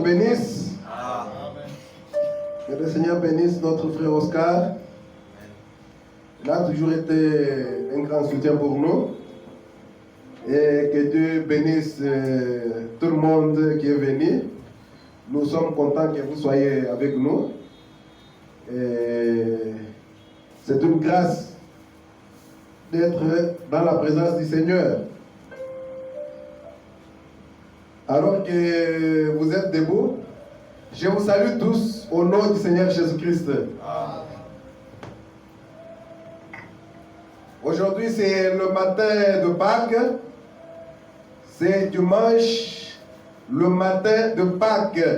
bénisse. Amen. Que le Seigneur bénisse notre frère Oscar. Il a toujours été un grand soutien pour nous. Et que Dieu bénisse tout le monde qui est venu. Nous sommes contents que vous soyez avec nous. Et c'est une grâce d'être dans la présence du Seigneur. Alors que vous êtes debout, je vous salue tous au nom du Seigneur Jésus-Christ. Aujourd'hui, c'est le matin de Pâques. C'est dimanche, le matin de Pâques.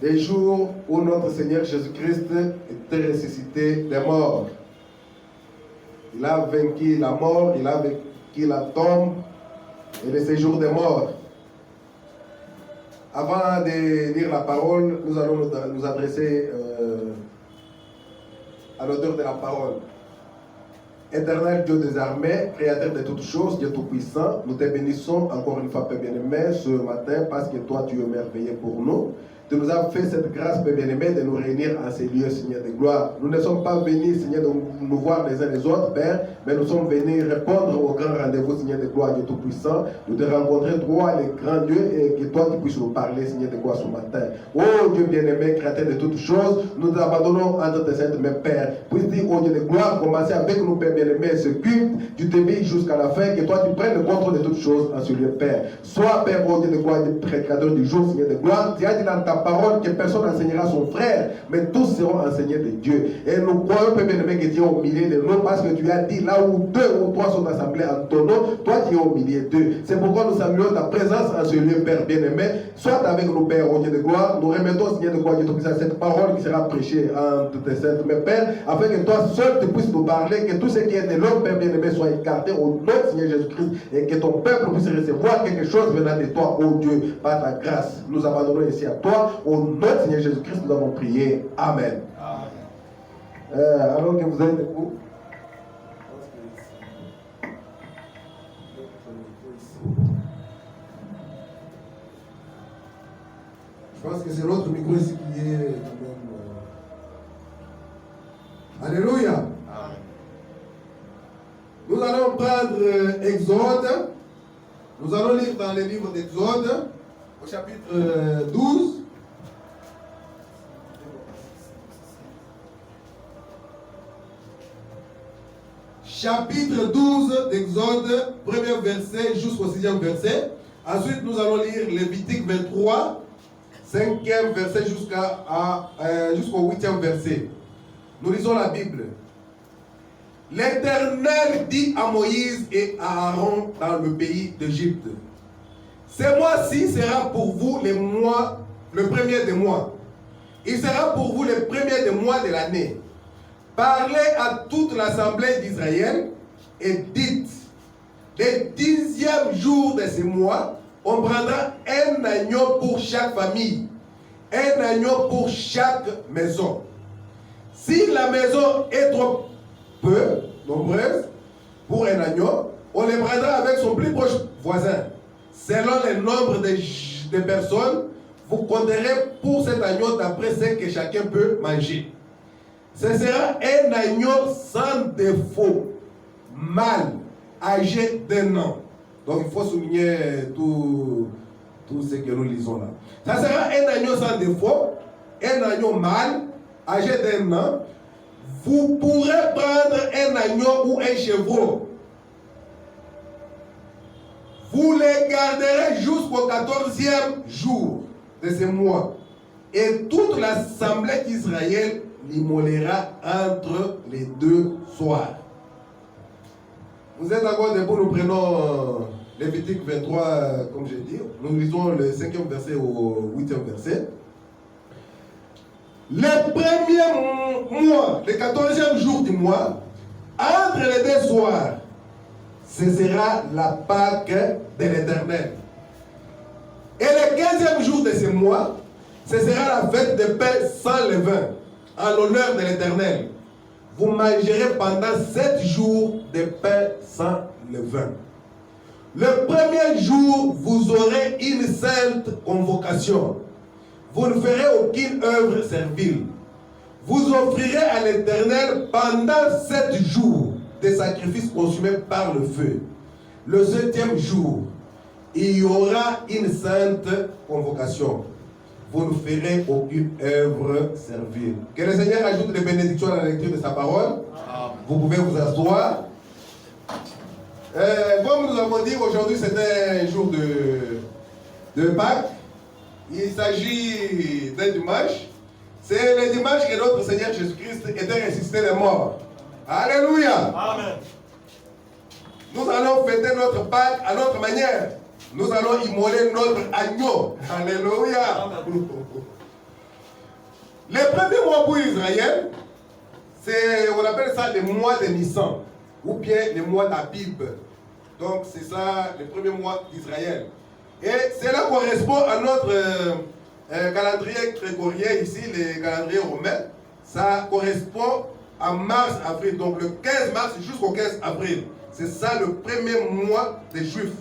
Les jours où notre Seigneur Jésus-Christ était ressuscité des morts. Il a vaincu la mort, il a vaincu la tombe et le séjour des morts. Avant de lire la parole, nous allons nous adresser à l'auteur de la parole. Éternel Dieu des armées, créateur de toutes choses, Dieu tout-puissant, nous te bénissons encore une fois, Père bien-aimé, ce matin, parce que toi, tu es merveilleux pour nous. Tu nous as fait cette grâce, Père bien-aimé, de nous réunir en ces lieux, Seigneur de gloire. Nous ne sommes pas venus, Seigneur, de nous voir les uns les autres, Père, mais nous sommes venus répondre au grand rendez-vous, Seigneur de gloire, Dieu tout-puissant, de te rencontrer, toi, le grand Dieu, et que toi, tu puisses nous parler, Seigneur de gloire, ce matin. Oh Dieu bien-aimé, créateur de toutes choses, nous nous abandonnons entre tes saintes mains, Père. Puisse-t-il, oh Dieu de gloire, commencer avec nous, Père bien-aimé, ce culte du début jusqu'à la fin, que toi, tu prennes le contrôle de toutes choses en ce lieu, Père. Sois, Père, oh Dieu de gloire, le prédicateur du jour, Seigneur de gloire. Tu as dit dans ta parole que personne n'enseignera son frère, mais tous seront enseignés de Dieu. Et nous croyons, Père bien-aimé, que tu es au milieu de nous, parce que tu as dit, là où deux ou trois sont assemblés en ton nom, toi tu es au milieu d'eux. C'est pourquoi nous saluons ta présence en ce lieu, Père bien-aimé. Sois avec nous, Père, au Dieu de gloire. Nous remettons, Seigneur de gloire, Dieu tout-puissant, cette parole qui sera prêchée entre tes saintes, mes Père, afin que toi seul tu puisses nous parler, que tout ce qui est de l'homme, Père bien-aimé, soit écarté au nom de Seigneur Jésus-Christ, et que ton peuple puisse recevoir quelque chose venant de toi, ô Dieu, par ta grâce. Nous abandonnons ici à toi, au nom de Seigneur Jésus-Christ, nous avons prié. Amen. Alors que vous êtes debout. Je pense que c'est l'autre micro ici qui est quand même. Alléluia. Nous allons prendre Exode. Nous allons lire dans le livre d'Exode, au chapitre 12. Chapitre 12 d'Exode, premier verset jusqu'au 6e verset. Ensuite, nous allons lire Lévitique 23, 5e verset jusqu'au 8e verset. Nous lisons la Bible. L'Éternel dit à Moïse et à Aaron dans le pays d'Égypte: ce mois-ci sera pour vous le premier des mois. Il sera pour vous le premier des mois de l'année. Parlez à toute l'assemblée d'Israël et dites: le 10e jour de ce mois, on prendra un agneau pour chaque famille, un agneau pour chaque maison. Si la maison est trop peu nombreuse pour un agneau, on les prendra avec son plus proche voisin. Selon le nombre de personnes, vous compterez pour cet agneau d'après ce que chacun peut manger. Ce sera un agneau sans défaut, mâle, âgé d'1 an. Donc il faut souligner tout ce que nous lisons là. Ça sera un agneau sans défaut, un agneau mâle, âgé d'1 an. Vous pourrez prendre un agneau ou un chevreau. Vous les garderez jusqu'au 14e jour de ce mois. Et toute l'assemblée d'Israël l'immolera entre les deux soirs. Vous êtes d'accord debout, nous prenons Lévitique 23, comme j'ai dit. Nous lisons le 5e verset au 8e verset. Le premier mois, le 14e jour du mois, entre les deux soirs, ce sera la Pâque de l'Éternel. Et le 15e jour de ce mois, ce sera la fête de pain sans levain, en l'honneur de l'Éternel. Vous mangerez pendant 7 jours de pain sans levain. Le premier jour, vous aurez une sainte convocation. Vous ne ferez aucune œuvre servile. Vous offrirez à l'Éternel pendant 7 jours des sacrifices consumés par le feu. Le 7e jour, il y aura une sainte convocation. Vous ne ferez aucune œuvre servile. Que le Seigneur ajoute les bénédictions à la lecture de sa parole. Vous pouvez vous asseoir. Comme nous avons dit, aujourd'hui c'était un jour de Pâques. Il s'agit d'un dimanche. C'est le dimanche que notre Seigneur Jésus-Christ était ressuscité des morts. Alléluia. Amen. Nous allons fêter notre Pâques à notre manière. Nous allons immoler notre agneau. Alléluia. Amen. Les premiers mois pour Israël, on appelle ça les mois de Nissan, ou bien les mois d'Abib. Donc c'est ça, les premiers mois d'Israël. Et cela correspond à notre calendrier grégorien ici, les calendriers romains. Ça correspond à mars-avril, donc le 15 mars jusqu'au 15 avril. C'est ça le premier mois des Juifs.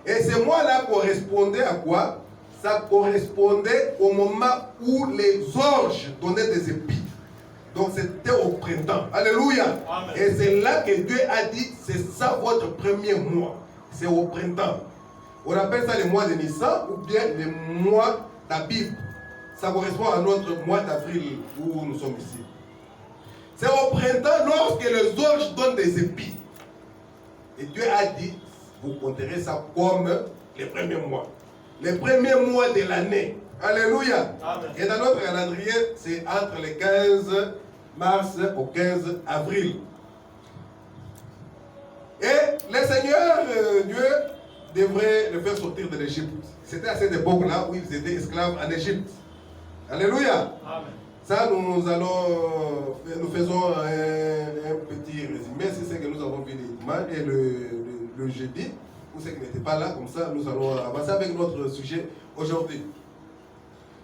Et ces mois-là correspondaient à quoi? Ça correspondait au moment où les orges donnaient des épis. Donc c'était au printemps. Alléluia. Amen. Et c'est là que Dieu a dit, c'est ça votre premier mois. C'est au printemps. On appelle ça les mois de Nissan ou bien les mois d'Abib. Ça correspond à notre mois d'avril où nous sommes ici. C'est au printemps lorsque les orges donnent des épis. Et Dieu a dit, vous compterez ça comme les premiers mois. Les premiers mois de l'année. Alléluia. Amen. Et dans notre calendrier, c'est entre le 15 mars au 15 avril. Et le Seigneur Dieu devrait le faire sortir de l'Égypte. C'était à cette époque-là où ils étaient esclaves en Égypte. Alléluia. Amen. Ça, nous faisons un petit résumé. C'est ce que nous avons vu dimanche et le jeudi. Pour ceux qui n'étaient pas là, comme ça, nous allons avancer avec notre sujet aujourd'hui.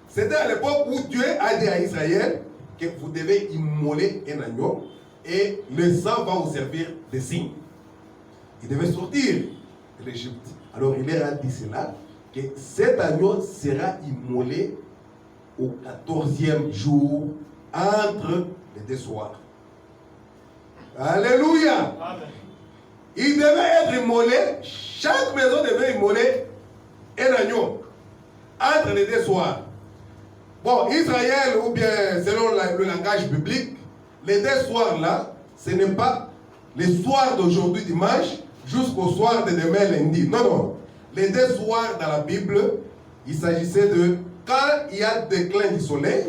C'était à l'époque où Dieu a dit à Israël que vous devez immoler un agneau et le sang va vous servir de signe. Il devait sortir de l'Égypte. Alors il leur a dit cela, que cet agneau sera immolé au 14e jour entre les 2 soirs. Alléluia. Amen. Il devait être immolé, chaque maison devait immoler un agneau entre les 2 soirs. Bon, Israël, ou bien selon le langage biblique, les 2 soirs là, ce n'est pas les soirs d'aujourd'hui dimanche jusqu'au soir de demain lundi. Non, non. Les 2 soirs dans la Bible, il s'agissait de quand il y a déclin du soleil,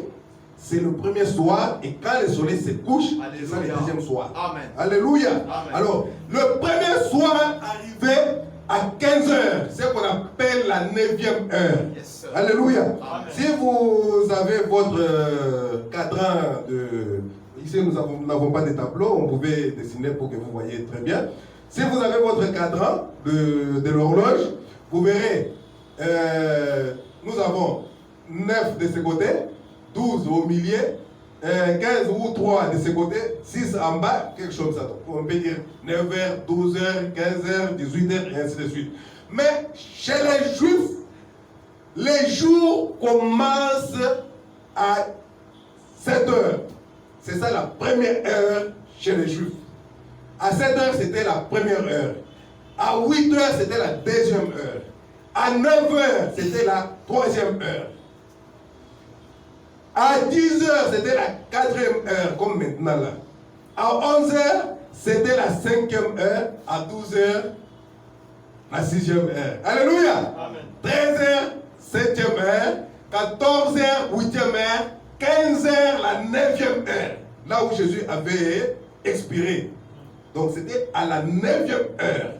c'est le premier soir, et quand le soleil se couche, c'est ça le 2e soir. Amen. Alléluia. Amen. Alors, le premier soir arrivait à 15 heures, c'est ce qu'on appelle la 9e heure. Yes, alléluia. Amen. Si vous avez votre cadran de... Ici, nous n'avons pas de tableau, on pouvait dessiner pour que vous voyez très bien. Si vous avez votre cadran de l'horloge, vous verrez, nous avons 9 de ce côté, 12 au milieu, 15 ou 3 de ce côté, 6 en bas, quelque chose comme ça. On peut dire 9h, 12h, 15h, 18h, et ainsi de suite. Mais chez les Juifs, les jours commencent à 7h. C'est ça la première heure chez les Juifs. À 7h, c'était la première heure. À 8h, c'était la 2e heure. À 9h, c'était la 3e heure. À 10h, c'était la 4e heure, comme maintenant là. À 11h, c'était la 5e heure. À 12h, la 6e heure. Alléluia. Amen. 13h, 7e heure. 14h, 8e heure. 15h, la 9e heure. Là où Jésus avait expiré. Donc c'était à la 9e heure.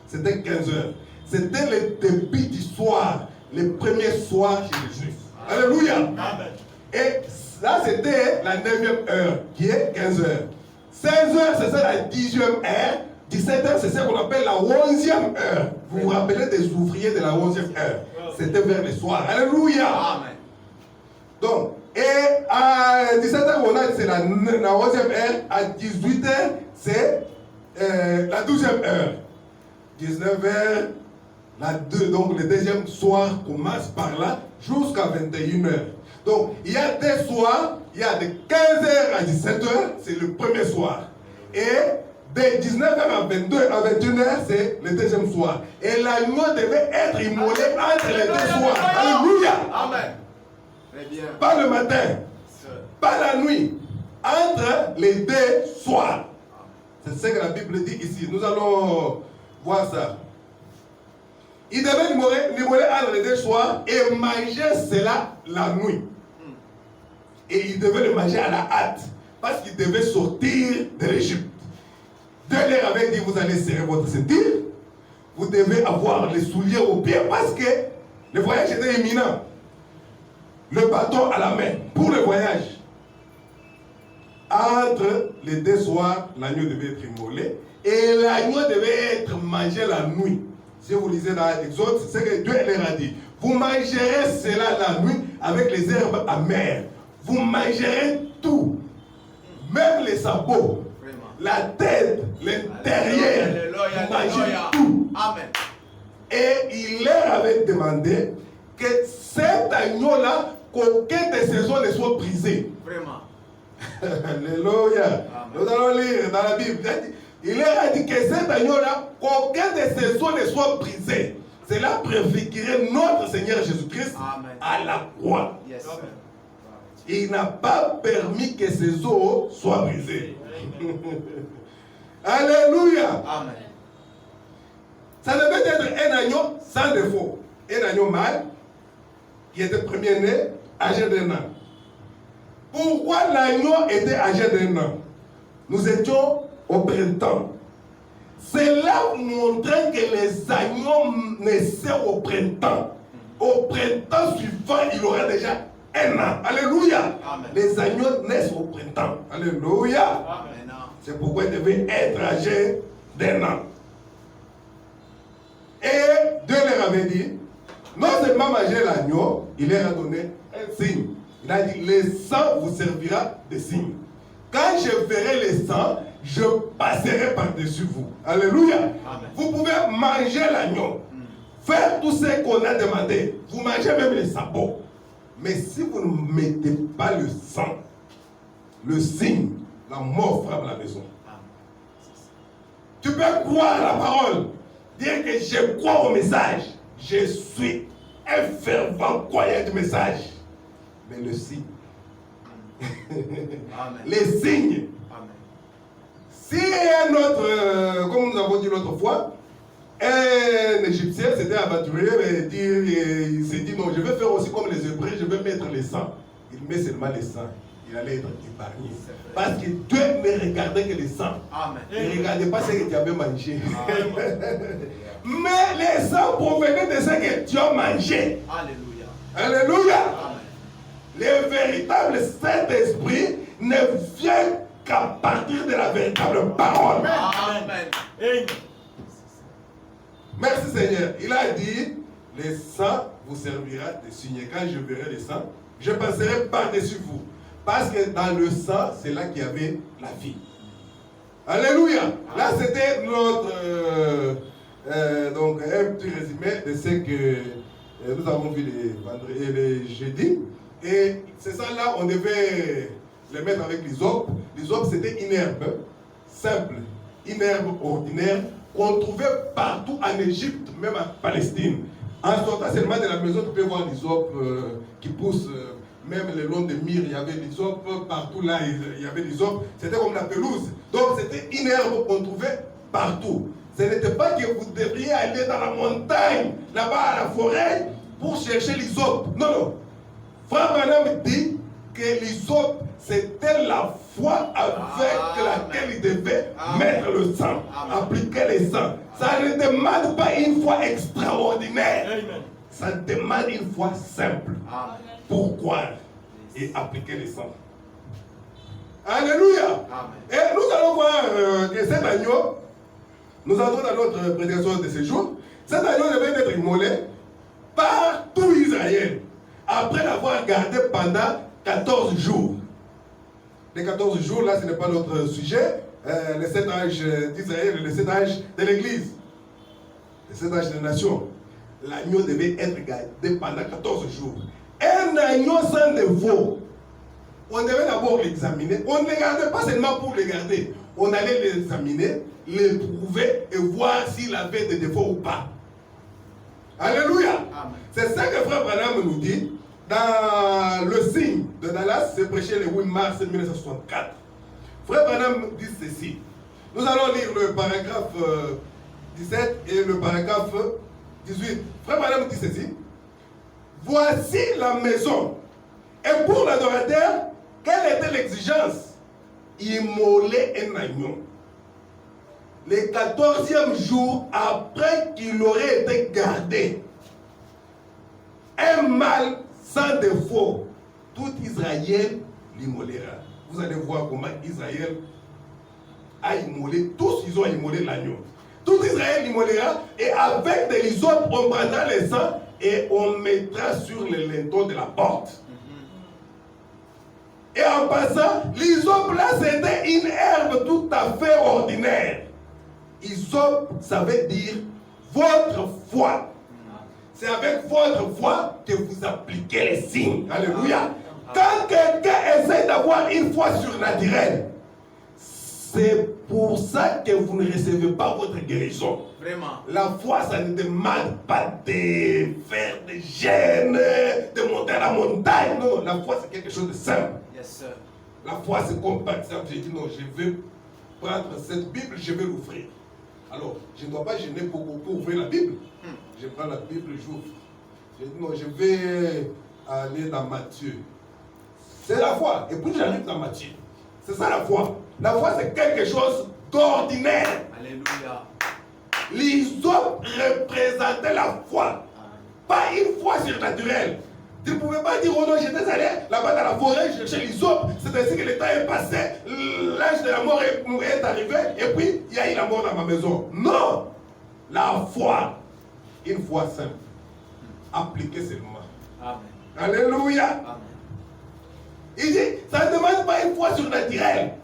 C'était 15 heures. C'était le début du soir. Le premier soir chez les Juifs. Alléluia. Amen. Et là, c'était la 9e heure, qui est 15 heures. 16 heures, c'est ça la 10e heure. 17 heures, c'est ce qu'on appelle la 11e heure. Vous vous rappelez des ouvriers de la 11e heure. C'était vers le soir. Alléluia. Amen. Donc, et à 17 heures, on a, c'est la 11e heure. À 18 heures, c'est la 12e heure. 19 heures, Donc le deuxième soir commence par là jusqu'à 21h. Donc il y a des soirs, il y a de 15h à 17h, c'est le premier soir. Et de 19h à 21h, c'est le deuxième soir. Et l'agneau devait être immolé entre les deux soirs. Alléluia. Amen. Très bien. Pas le matin, pas la nuit, entre les deux soirs. C'est ce que la Bible dit ici. Nous allons voir ça. Il devait l'immolé entre les deux soirs et manger cela la nuit. Et il devait le manger à la hâte parce qu'il devait sortir de l'Égypte. Dieu leur avait dit, vous allez serrer votre ceinture, vous devez avoir les souliers aux pieds parce que le voyage était imminent. Le bâton à la main pour le voyage. Entre les deux soirs, l'agneau devait être immolé et l'agneau devait être mangé la nuit. Si vous lisez dans l'Exode, c'est ce que Dieu leur a dit. Vous mangerez cela la nuit avec les herbes amères. Vous mangerez tout, même les sabots, la tête, l'intérieur. Vous mangez tout. Amen. Et il leur avait demandé que cet agneau-là, qu'aucun de ses os ne soit brisé. Vraiment. Alléluia. Nous allons lire dans la Bible. Il leur a dit que cet agneau-là, qu'aucun de ses os ne soit brisé. Cela préfigurait notre Seigneur Jésus-Christ à la croix. Yes. Il n'a pas permis que ses os soient brisés. Alléluia. Amen. Ça devait être un agneau sans défaut. Un agneau mâle qui était premier-né, âgé d'un an. Pourquoi l'agneau était âgé d'un an? Nous étions au printemps. Cela montrait que les agneaux naissaient au printemps. Au printemps suivant, il aura déjà un an. Alléluia. Amen. Les agneaux naissent au printemps. Alléluia. Amen. C'est pourquoi il devait être âgé d'un an. Et Dieu leur avait dit, non seulement manger l'agneau, il leur a donné un signe. Il a dit, le sang vous servira de signe. Quand je verrai le sang, je passerai par-dessus vous. Alléluia. Amen. Vous pouvez manger l'agneau, faire tout ce qu'on a demandé. Vous mangez même les sabots. Mais si vous ne mettez pas le sang, le signe, la mort frappe la maison. Tu peux croire à la parole, dire que je crois au message. Je suis un fervent croyant du message. Mais le signe, les signes. Amen. Si un autre, comme nous avons dit l'autre fois, un Égyptien s'était aventuré et il s'est dit non, je vais faire aussi comme les Hébreux, je vais mettre le sang. Il met seulement le sang. Il allait être épargné. Parce que Dieu ne regardait que le sang. Amen. Il ne regardait pas ce que tu avais mangé. Mais le sang provenait de ce que tu as mangé. Alléluia. Alléluia. Amen. Le véritable Saint-Esprit ne vient qu'à partir de la véritable parole. Amen. Merci Seigneur. Il a dit, le sang vous servira de signe. Quand je verrai le sang, je passerai par-dessus vous. Parce que dans le sang, c'est là qu'il y avait la vie. Alléluia. Là, c'était notre donc un petit résumé de ce que nous avons vu les vendredis et les jeudis. Et c'est ça là, on devait le mettre avec l'hysope. L'hysope, c'était une herbe simple, une herbe ordinaire qu'on trouvait partout en Égypte, même en Palestine. En sortant seulement de la maison, tu peux voir l'hysope qui pousse, même le long des murs, il y avait l'hysope, partout là, il y avait l'hysope. C'était comme la pelouse. Donc c'était une herbe qu'on trouvait partout. Ce n'était pas que vous devriez aller dans la montagne, là-bas à la forêt, pour chercher l'hysope. Non, non. Frère Branham dit que l'hysope, c'était la foi avec laquelle il devait mettre le sang, appliquer le sang. Ça ne demande pas une foi extraordinaire. Amen. Ça demande une foi simple pour croire et appliquer le sang. Alléluia. Amen. Et nous allons voir que cet agneau, nous entrons dans notre prédication de ce jour, cet agneau devait être immolé par tout Israël, après l'avoir gardé pendant 14 jours. Les 14 jours, là, ce n'est pas notre sujet. Le 7 âges d'Israël et le 7 âges de l'Église. Le 7 âges des nations. l'agneau devait être gardé pendant 14 jours. Un agneau sans défaut, on devait d'abord l'examiner. On ne le gardait pas seulement pour le garder. On allait l'examiner, l'éprouver et voir s'il avait des défauts ou pas. Alléluia. C'est ça que Frère Branham nous dit dans le signe de Dallas, c'est prêché le 8 mars 1964. Frère Branham dit ceci. Nous allons lire le paragraphe 17 et le paragraphe 18. Frère Branham dit ceci. Voici la maison. Et pour l'adorateur, quelle était l'exigence? Immoler un agneau. Le 14e jour après qu'il aurait été gardé, un mâle sans défaut, tout Israël l'immolera. Vous allez voir comment Israël a immolé, tous ils ont immolé l'agneau. Tout Israël l'immolera et avec des hyssopes on prendra le sang et on mettra sur le linteau de la porte. Et en passant, l'hysope là c'était une herbe tout à fait ordinaire. Hysope, ça veut dire votre foi. C'est avec votre foi que vous appliquez les signes. Alléluia. Quand quelqu'un essaie d'avoir une foi surnaturelle, c'est pour ça que vous ne recevez pas votre guérison. Vraiment. La foi, ça ne demande pas de faire des gènes, de monter à la montagne. Non, la foi, c'est quelque chose de simple. Yes, sir. La foi, c'est comme par exemple, j'ai dit non, je vais prendre cette Bible, je vais l'ouvrir. Alors, je ne dois pas gêner pour ouvrir la Bible. Je prends la Bible, j'ouvre. Je dis non, je vais aller dans Matthieu. C'est la foi. Et puis j'arrive dans Matthieu. C'est ça la foi. La foi, c'est quelque chose d'ordinaire. Alléluia. L'hysope représentait la foi. Pas une foi surnaturelle. Tu ne pouvais pas dire, oh non, j'étais allé là-bas dans la forêt chercher l'hysope. C'est ainsi que le temps est passé, l'âge de la mort est arrivé, et puis il y a eu la mort dans ma maison. Non! La foi, une foi simple, appliquée seulement. Amen. Alléluia! Amen. Il dit, ça ne demande pas une foi surnaturelle.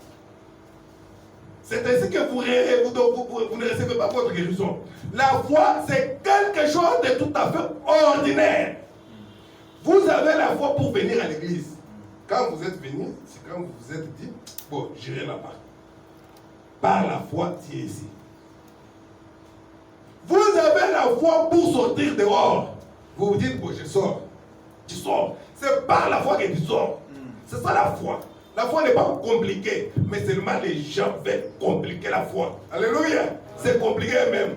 C'est ainsi que vous ne recevez pas votre guérison. La foi, c'est quelque chose de tout à fait ordinaire. Vous avez la foi pour venir à l'église. Quand vous êtes venu, c'est quand vous vous êtes dit, bon, j'irai là-bas. Par la foi, tu es ici. Vous avez la foi pour sortir dehors. Vous vous dites, bon, je sors. Tu sors. C'est par la foi que tu sors. C'est ça la foi. La foi n'est pas compliquée, mais seulement les gens veulent compliquer la foi. Alléluia. C'est compliqué même.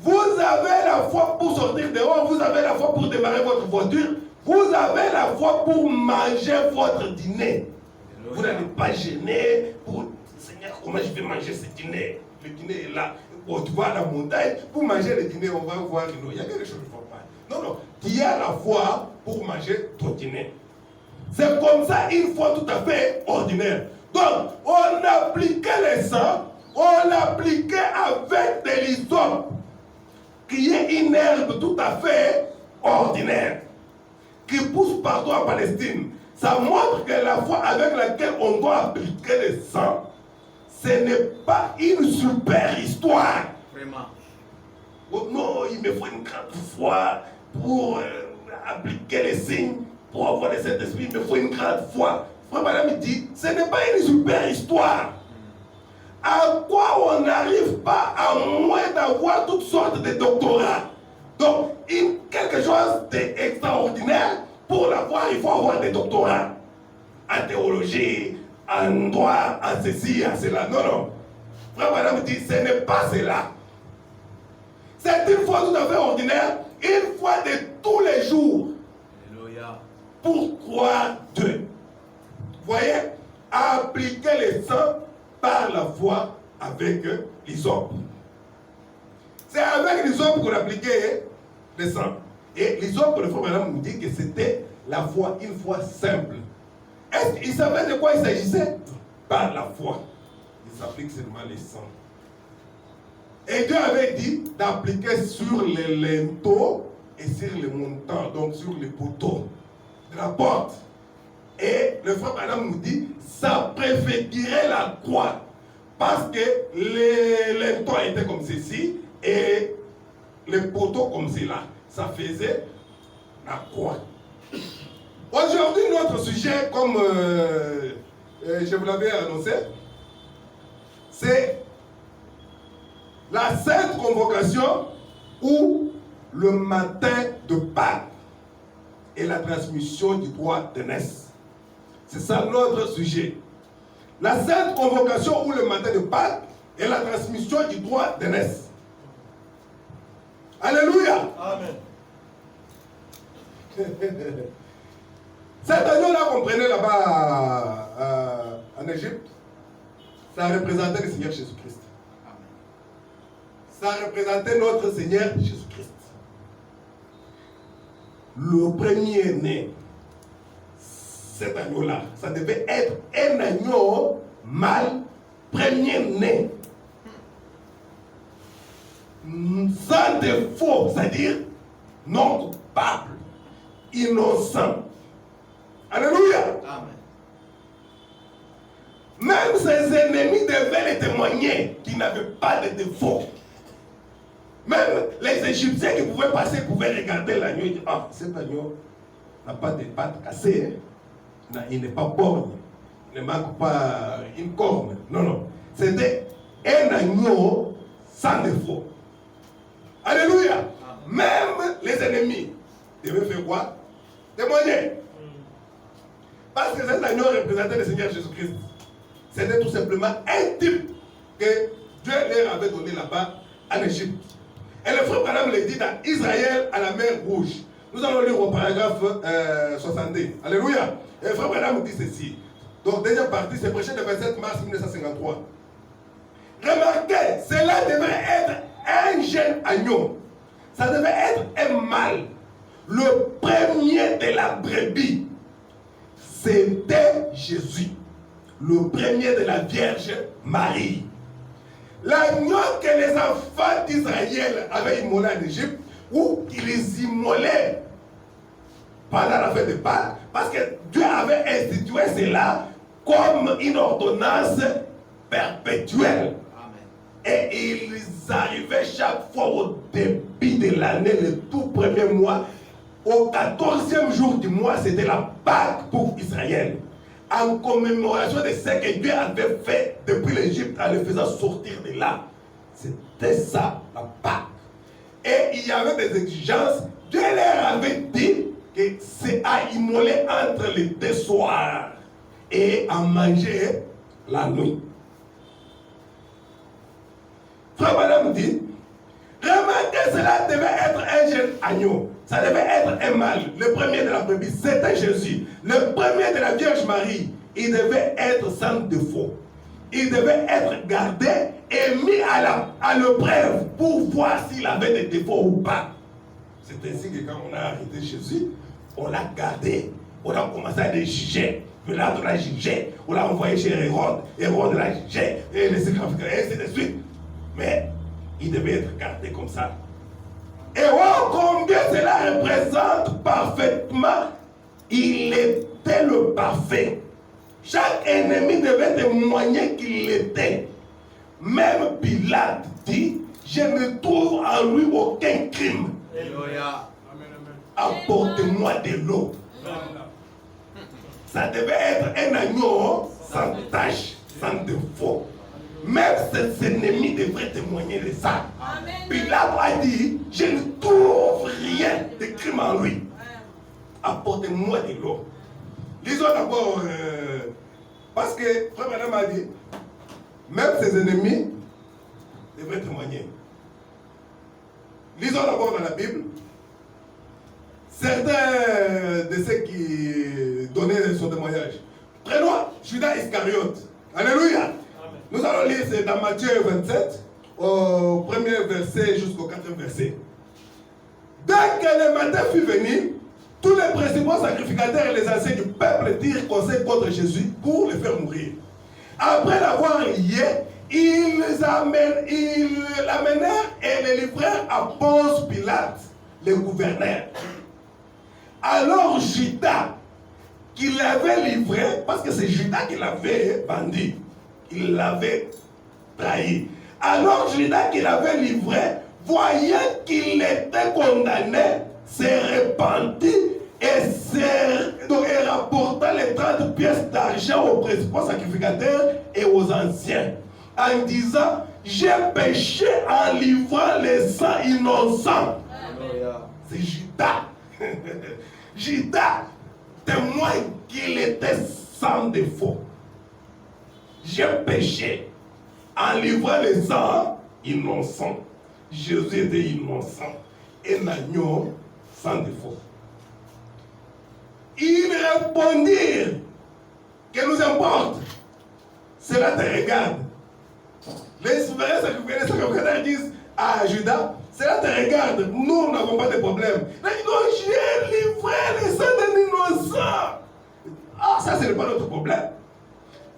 Vous avez la foi pour sortir dehors, vous avez la foi pour démarrer votre voiture, vous avez la foi pour manger votre dîner. Alléluia. Vous n'allez pas gêner pour Seigneur, comment je vais manger ce dîner? Le dîner est là. Bon, tu vas à la montagne, pour manger le dîner, on va voir. Non, il y a quelque chose qui ne va pas. Non, non. Tu as la foi pour manger ton dîner. C'est comme ça une foi tout à fait ordinaire. Donc, on appliquait les sangs, on l'appliquait avec des l'hysope, qui est une herbe tout à fait ordinaire, qui pousse partout en Palestine. Ça montre que la foi avec laquelle on doit appliquer les sangs, ce n'est pas une super histoire. Vraiment. Oh non, il me faut une grande foi pour appliquer les signes. Pour avoir le Saint-Esprit, il me faut une grande foi. Frère Madame dit, ce n'est pas une super histoire. À quoi on n'arrive pas à moins d'avoir toutes sortes de doctorats. Donc, quelque chose d'extraordinaire, pour l'avoir, il faut avoir des doctorats. En théologie, en droit, en ceci, en cela. Non, non. Frère Madame dit, ce n'est pas cela. C'est une foi tout à fait ordinaire, une foi de tous les jours. Alléluia. Pour croire Dieu. Vous voyez, appliquer les sangs par la foi avec l'hysope. C'est avec l'hysope qu'on appliquait les sangs. Et l'hysope, le frère Madame nous dit que c'était la foi, une foi simple. Est-ce qu'il savait de quoi il s'agissait? Par la foi. Il s'applique seulement les sangs. Et Dieu avait dit d'appliquer sur les linteaux et sur les montants, donc sur les poteaux de la porte. Et le frère Madame nous dit, ça préfigurait la croix. Parce que les linteaux étaient comme ceci et les poteaux comme cela. ça faisait la croix. Aujourd'hui, notre sujet, comme je vous l'avais annoncé, c'est la sainte convocation ou le matin de Pâques et la transmission du droit d'aînesse. C'est ça notre sujet. La sainte convocation ou le matin de Pâques et la transmission du droit d'aînesse. Alléluia. Amen. Cet agneau-là qu'on prenait là-bas en Égypte, ça représentait le Seigneur Jésus-Christ. Ça représentait notre Seigneur Jésus-Christ. Le premier-né, cet agneau-là, ça devait être un agneau mâle, premier-né. Sans défaut, c'est-à-dire non coupable, innocent. Alléluia. Amen. Même ses ennemis devaient les témoigner qu'il n'avait pas de défaut. Même les Égyptiens qui pouvaient passer pouvaient regarder l'agneau et dire, ah, cet agneau n'a pas de pattes cassées, hein? Il n'est pas borgne, il ne manque pas une corne. Non, non. C'était un agneau sans défaut. Alléluia. Même les ennemis devaient faire quoi? Témoigner. Parce que cet agneau représentait le Seigneur Jésus-Christ. C'était tout simplement un type que Dieu leur avait donné là-bas en Égypte. Et le frère Branham le dit dans Israël à la mer Rouge. Nous allons lire au paragraphe 62. Alléluia. Et le frère Branham dit ceci. Donc, deuxième partie, c'est prêché le 27 mars 1953. Remarquez, cela devait être un jeune agneau. Ça devait être un mâle. Le premier de la brebis. C'était Jésus. Le premier de la Vierge Marie. L'agneau que les enfants d'Israël avaient immolé en Égypte, ou qu'ils les immolaient pendant la fête de Pâques, parce que Dieu avait institué cela comme une ordonnance perpétuelle. Amen. Et ils arrivaient chaque fois au début de l'année, le tout premier mois, au 14e jour du mois, c'était la Pâque pour Israël. En commémoration de ce que Dieu avait fait depuis l'Égypte en le faisant sortir de là. C'était ça, la Pâque. Et il y avait des exigences. Dieu leur avait dit que c'est à immoler entre les deux soirs et à manger la nuit. Frère Madame dit, remarquez, cela devait être un jeune agneau. Ça devait être un mâle. Le premier de la brebis, c'était Jésus. Le premier de la Vierge Marie, il devait être sans défaut. Il devait être gardé et mis à l'épreuve pour voir s'il avait des défauts ou pas. C'est ainsi que quand on a arrêté Jésus, on l'a gardé. On a commencé à le juger. Pilate l'a jugé. On l'a envoyé chez Hérode. Hérode l'a jugé. Et les sacrificateurs, et ainsi de suite. Mais il devait être gardé comme ça. Et oh, combien cela représente parfaitement. Il était le parfait. Chaque ennemi devait témoigner qu'il l'était. Même Pilate dit, je ne trouve en lui aucun crime. Alléluia. Apportez-moi de l'eau. Ça devait être un agneau sans tache, sans défaut. Même ses ennemis devraient témoigner de ça. Amen. Pilate a dit, je ne trouve rien de crime en lui. Apportez-moi de l'eau. Lisons d'abord, parce que Frère Madame a dit, même ses ennemis devraient témoigner. Lisons d'abord dans la Bible. Certains de ceux qui donnaient son témoignage. Prenons Judas Iscariote. Alléluia. Amen. Nous allons lire c'est dans Matthieu 27, au premier verset jusqu'au 4e verset. Dès que le matin fut venu, tous les principaux sacrificateurs et les anciens du peuple dirent conseil contre Jésus pour le faire mourir. Après l'avoir lié, ils l'amenèrent et le livrèrent à Ponce Pilate, le gouverneur. Alors Judas, qui l'avait livré, parce que c'est Judas qui l'avait vendu, il l'avait trahi. Alors Judas qui l'avait livré, voyant qu'il était condamné, s'est repenti et rapporta les 30 pièces d'argent aux principaux sacrificateurs et aux anciens, en disant, j'ai péché en livrant les sangs innocents. C'est Judas. Judas témoigne qu'il était sans défaut. J'ai péché en livrant les sangs innocents. Jésus était innocent. Un agneau sans défaut. Ils répondirent, que nous importe, cela te regarde. Les souverains sacrificateurs disent à Judas, cela te regarde, nous n'avons pas de problème. Ils disent, non, j'ai livré les sangs d'un innocent. Ah, ça, ce n'est pas notre problème.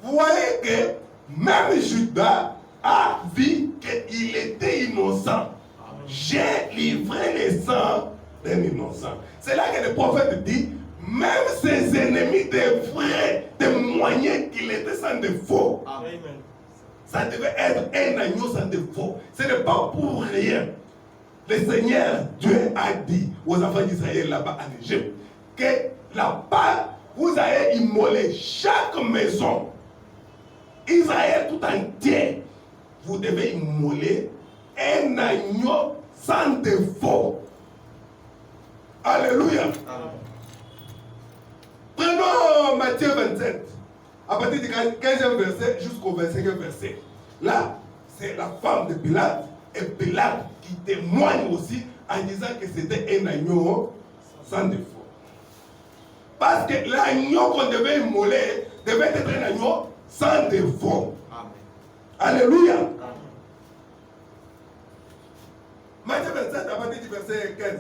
Vous voyez que même Judas a vu qu'il était innocent. J'ai livré les sangs d'un innocent. C'est là que le prophète dit, même ses ennemis devraient témoigner qu'il était sans défaut. Amen. Ça devait être un agneau sans défaut. Ce n'est pas pour rien. Le Seigneur Dieu a dit aux enfants d'Israël là-bas en Égypte que là-bas, vous allez immoler chaque maison. Israël tout entier, vous devez immoler un agneau sans défaut. Alléluia. Amen. Prenons Matthieu 27, à partir du 15e verset jusqu'au 25e verset. Là, c'est la femme de Pilate, et Pilate qui témoigne aussi en disant que c'était un agneau sans défaut. Parce que l'agneau qu'on devait immoler devait être un agneau sans défaut. Amen. Alléluia. Amen. Matthieu 27, à partir du verset 15.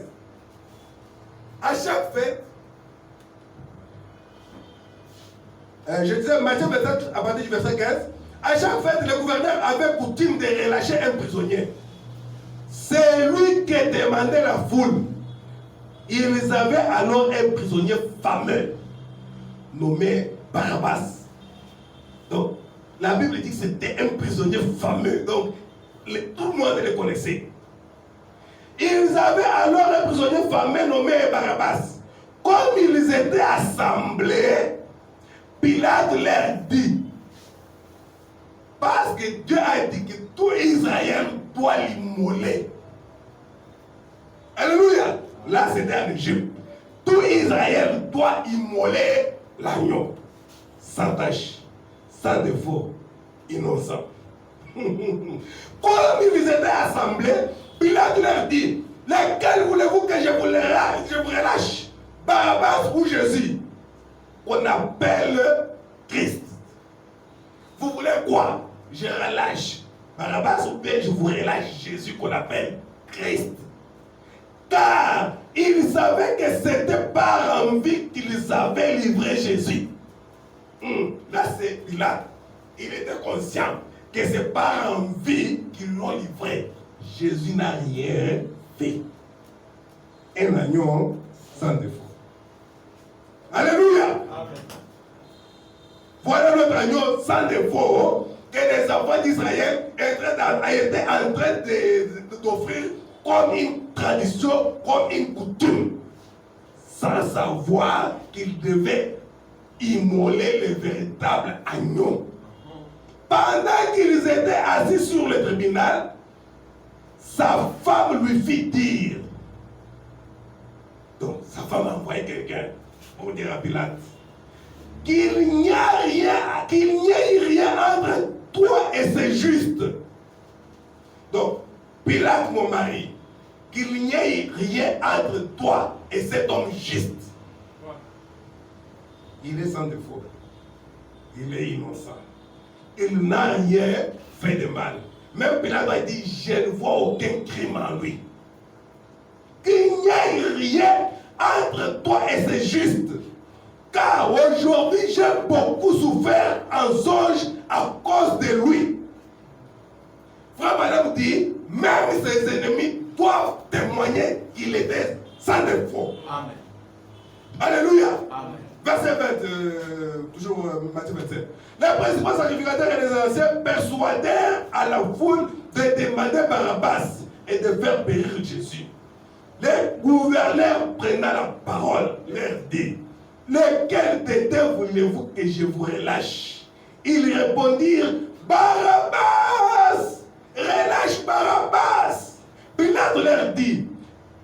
À chaque fête, je disais Matthieu 27, à partir du verset 15, à chaque fête, le gouverneur avait coutume de relâcher un prisonnier. C'est lui qui demandait la foule. Ils avaient alors un prisonnier fameux, nommé Barabbas. Donc, la Bible dit que c'était un prisonnier fameux. Donc, tout le monde le connaissait. Ils avaient alors un prisonnier fameux nommé Barabbas. Comme ils étaient assemblés, Pilate leur dit, parce que Dieu a dit que tout Israël doit l'immoler. Alléluia. Là, c'était en Égypte. Tout Israël doit immoler l'agneau. Sans tache, sans défaut, innocent. Comme ils étaient assemblés, Pilate leur dit, lequel voulez-vous que je vous relâche, Barabbas ou Jésus? On appelle Christ. Vous voulez quoi? Je relâche Barabbas ou bien je vous relâche Jésus qu'on appelle Christ. Car ils savaient que c'était par envie qu'ils avaient livré Jésus. Là c'est Pilate. Il était conscient que c'est par envie qu'ils l'ont livré. Jésus n'a rien fait. Un agneau sans défaut. Alléluia. Amen. Voilà notre agneau sans défaut que les enfants d'Israël étaient en train d'offrir comme une tradition, comme une coutume, sans savoir qu'ils devaient immoler le véritable agneau. Pendant qu'ils étaient assis sur le tribunal, sa femme lui fit dire. Donc, sa femme a envoyé quelqu'un pour dire à Pilate qu'il n'y ait rien entre toi et c'est juste. Donc, Pilate, mon mari, qu'il n'y ait rien entre toi et cet homme juste. Il est sans défaut. Il est innocent. Il n'a rien fait de mal. Même Pilate a dit, je ne vois aucun crime en lui. Qu'il n'y ait rien entre toi et c'est juste. Car aujourd'hui, j'ai beaucoup souffert en songe à cause de lui. Frère Madame dit, même ses ennemis doivent témoigner qu'il était sans défaut. Amen. Alléluia. Amen. Verset 20, toujours Matthieu 27. Les principaux sacrificateurs et les anciens persuadèrent à la foule de demander Barabbas et de faire périr Jésus. Les gouverneurs prenant la parole leur dit, lequel des deux voulez-vous que je vous relâche? Ils répondirent, Barabbas! Relâche Barabbas! Pilate leur dit,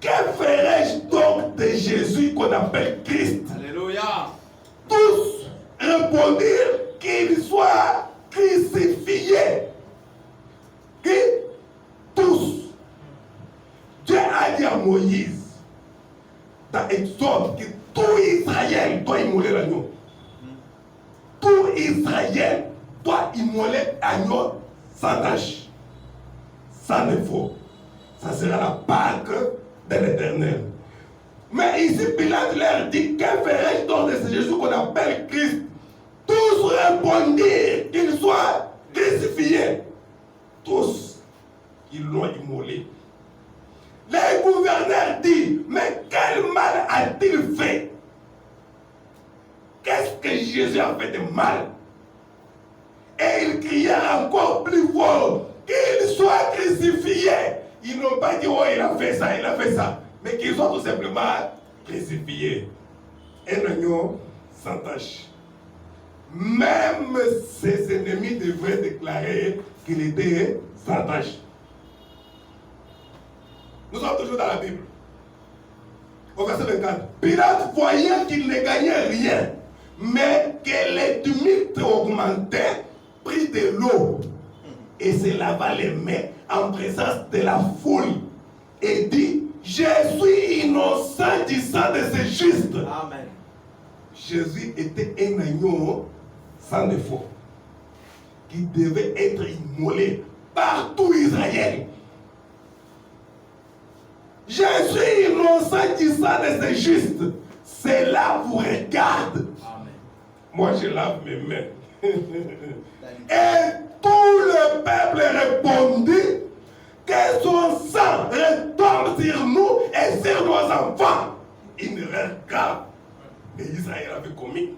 que ferai-je donc de Jésus qu'on appelle Christ? Alléluia. Tous répondirent qu'il soit crucifié. Et tous. Dieu a dit à Moïse, dans Exode, que tout Israël doit immoler l'agneau. Tout Israël doit immoler l'agneau sans tâche, sans défaut. Ça sera la Pâque de l'Éternel. Mais ici, Pilate leur dit, que ferai-je donc de ce Jésus qu'on appelle Christ? Tous répondirent qu'il soit crucifié. Tous, ils l'ont immolé. Les gouverneurs disent, mais quel mal a-t-il fait? Qu'est-ce que Jésus a fait de mal? Et ils crièrent encore plus fort, qu'il soit crucifié. Ils n'ont pas dit, oh, il a fait ça, mais qu'ils soient tout simplement crucifiés. Un agneau sans tache. Même ses ennemis devraient déclarer qu'il était sans tache. Nous sommes toujours dans la Bible. Au verset 24. Pilate voyait qu'il ne gagnait rien, mais que les tumultes augmentaient, prit de l'eau et se lava les mains en présence de la foule et dit, je suis innocent du sang de ce juste. Amen. Jésus était un agneau sans défaut qui devait être immolé par tout Israël. Je suis innocent du sang de ce juste. Cela vous regarde. Amen. Moi, je lave mes mains. Et tout le peuple répondit que son sang retombe sur nous et sur nos enfants. Une erreur grave que Israël avait commis.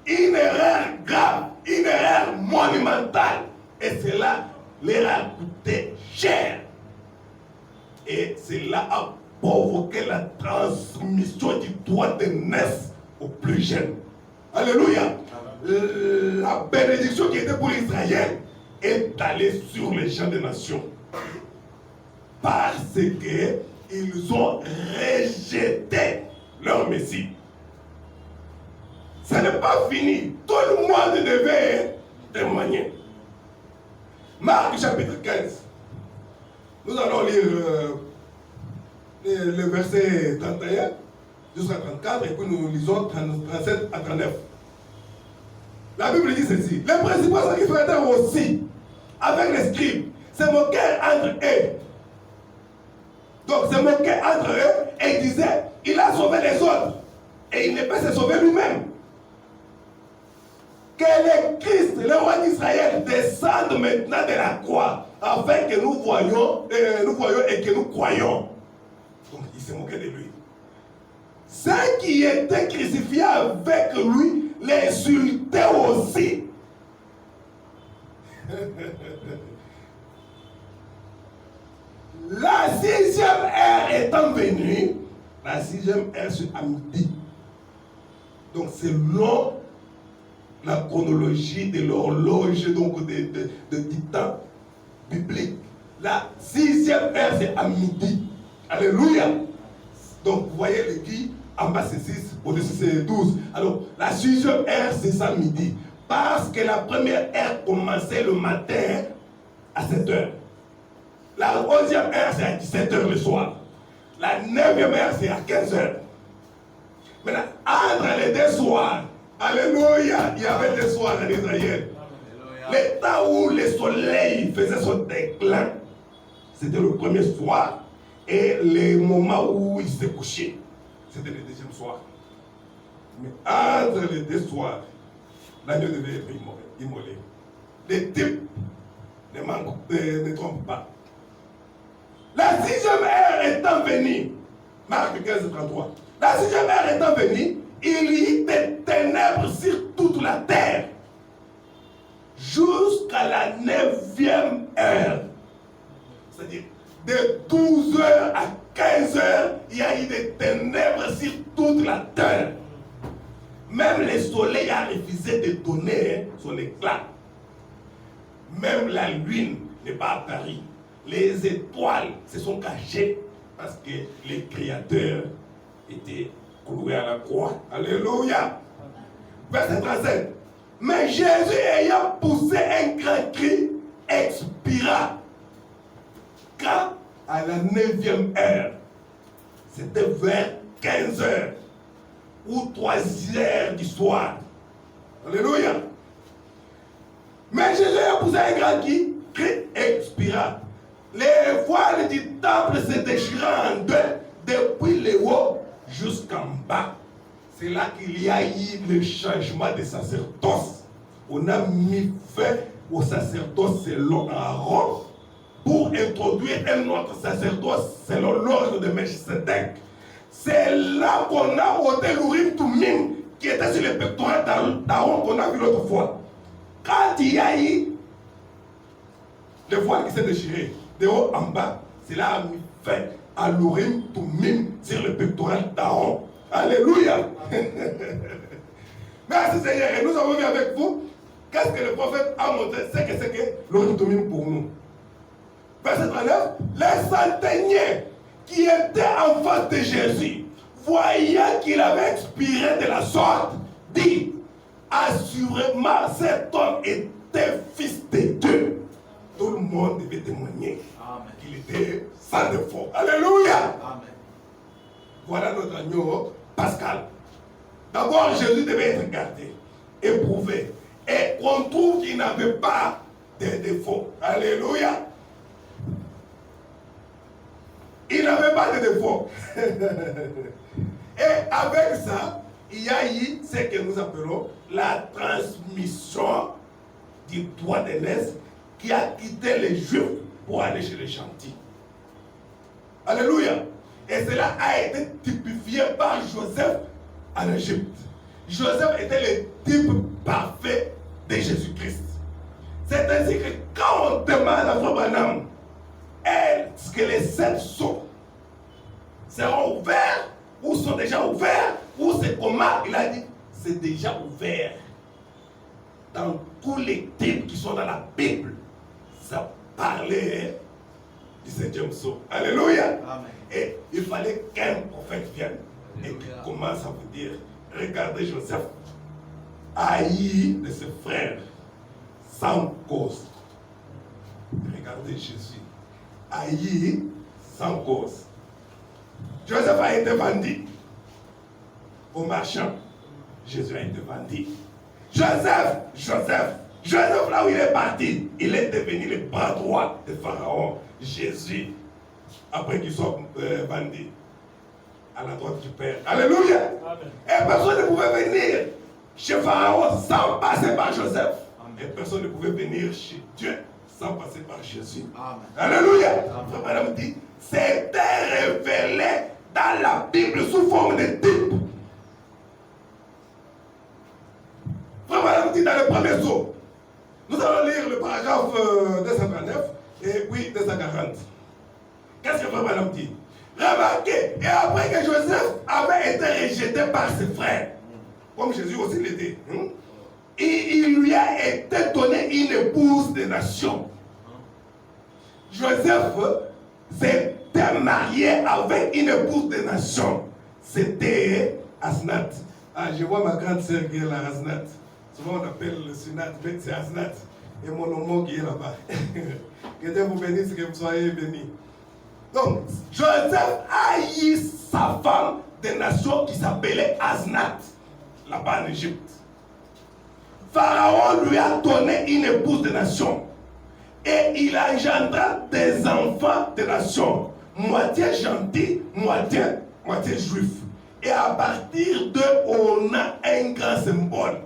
Une erreur grave, une erreur monumentale. Et cela leur a coûté cher. Et cela a provoqué la transmission du droit de naissance aux plus jeunes. Alléluia. La bénédiction qui était pour Israël est allée sur les gens des nations. Parce qu'ils ont rejeté leur Messie. Ce n'est pas fini. Tout le monde devait témoigner. Marc chapitre 15. Nous allons lire le verset 31 jusqu'à 34 et puis nous lisons 37 à 39. La Bible dit ceci. Les principaux sacrificateurs aussi, avec les scribes, se moquaient entre eux. Donc, se moquaient entre eux et ils disaient, il a sauvé les autres et il ne peut se sauver lui-même. Que le Christ, le roi d'Israël, descende maintenant de la croix afin que nous voyions et que nous croyions. Donc, il se moquait de lui. Ceux qui étaient crucifiés avec lui l'insultaient aussi. La 6e heure étant venue, la 6e heure c'est à midi. Donc selon la chronologie de l'horloge donc du temps biblique, la 6e heure c'est à midi. Alléluia. Donc vous voyez le qui en bas c'est 6, au-dessus c'est 12. Alors la 6e heure c'est ça midi. Parce que la première heure commençait le matin à 7 heures. La 11e heure c'est à 17 heures le soir. La 9e heure c'est à 15 heures. Maintenant, entre les deux soirs, alléluia, il y avait des soirs en Israël. Le temps où le soleil faisait son déclin, c'était le premier soir. Et le moment où il s'est couché, c'était le deuxième soir. Mais entre les deux soirs, l'agneau devait être immolé. Les types ne trompent pas. La 6e heure étant venue, Marc 15, 33, la 6e heure étant venue, il y eut des ténèbres sur toute la terre, jusqu'à la 9e heure. Même le soleil a refusé de donner son éclat. Même la lune n'est pas apparue. Les étoiles se sont cachées parce que les créateurs étaient cloués à la croix. Alléluia. Verset 37. Mais Jésus ayant poussé un grand cri, expira. Quand à la 9e heure, c'était vers 15 heures ou 3 heures du soir. Alléluia. Mais Jésus ayant poussé un grand cri, expira. Les voiles du temple se déchirant en deux, depuis le haut jusqu'en bas. C'est là qu'il y a eu le changement de sacerdoce. On a mis fin au sacerdoce selon Aaron pour introduire un autre sacerdoce selon l'ordre de Melchisedec. C'est là qu'on a ôté l'Urim Tumim qui était sur le pectoral d'Aaron qu'on a vu l'autre fois. Quand il y a eu le voile qui s'est déchiré de haut en bas, c'est là a mis fin à l'Urim Tumim sur le pectoral d'Aaron. Alléluia. Merci Seigneur. Et nous avons vu avec vous qu'est-ce que le prophète a montré, c'est que l'Urim Tumim pour nous. Verset 39, les centeniers qui étaient en face de Jésus, voyant qu'il avait expiré de la sorte, dit, assurément cet homme était fils de Dieu. Tout le monde devait témoigner qu'il était sans défaut. Alléluia. Amen. Voilà notre agneau pascal. D'abord, Jésus devait être gardé, éprouvé, et on trouve qu'il n'avait pas de défaut. Alléluia. Il n'avait pas de défaut. Et avec ça, il y a eu ce que nous appelons la transmission du droit d'aînesse qui a quitté les Juifs pour aller chez les gentils. Alléluia. Et cela a été typifié par Joseph en Égypte. Joseph était le type parfait de Jésus-Christ. C'est ainsi que quand on demande à Frère Branham, est-ce que les 7 sceaux seront ouverts ou sont déjà ouverts ou c'est comment? Il a dit, c'est déjà ouvert. Dans tous les types qui sont dans la Bible, ça parlait du 7e sceau. Alléluia. Amen. Et il fallait qu'un prophète vienne et qu'il commence à vous dire, regardez Joseph, haï de ses frères, sans cause. Regardez Jésus, haï sans cause. Joseph a été vendu au marchand. Jésus a été vendu. Joseph, là où il est parti, il est devenu le bras droit de Pharaon. Jésus, après qu'il soit vendu à la droite du Père. Alléluia. Amen. Et personne ne pouvait venir chez Pharaon sans passer par Joseph. Amen. Et personne ne pouvait venir chez Dieu sans passer par Jésus. Amen. Alléluia. Frère Branham dit, c'était révélé dans la Bible sous forme de type. Frère Branham dit dans le premier sceau. Nous allons lire le paragraphe 239 et puis 240. Qu'est-ce que Frère Branham dit? Remarquez, et après que Joseph avait été rejeté par ses frères, comme Jésus aussi l'était, il lui a été donné une épouse des nations. Joseph s'était marié avec une épouse des nations. C'était Asnath. Ah, je vois ma grande sœur qui est là, Asnath. Souvent on appelle le Sunat, mais c'est Asnath. Et mon homme qui est là-bas. Que Dieu vous bénisse, que vous soyez bénis. Donc, Joseph a eu sa femme des nations qui s'appelait Asnath, là-bas en Égypte. Pharaon lui a donné une épouse des nations. Et il engendra des enfants des nations, moitié gentils, moitié juifs. Et à partir d'eux, on a un grand symbole.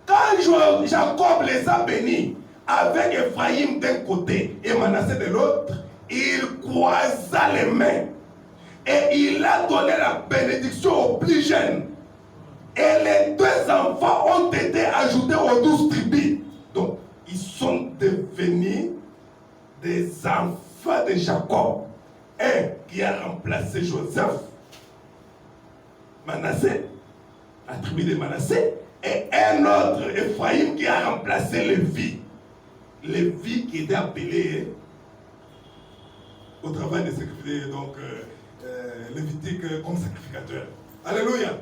Quand Jacob les a bénis, avec Ephraïm d'un côté et Manassé de l'autre, il croisa les mains. Et il a donné la bénédiction aux plus jeunes. Et les 2 enfants ont été ajoutés aux 12 tribus. Donc, ils sont devenus des enfants de Jacob. Un qui a remplacé Joseph, Manassé, la tribu de Manassé, et un autre Ephraïm qui a remplacé Lévi. Lévi qui était appelé au travail de sacrifier, donc Lévitique comme sacrificateur. Alléluia.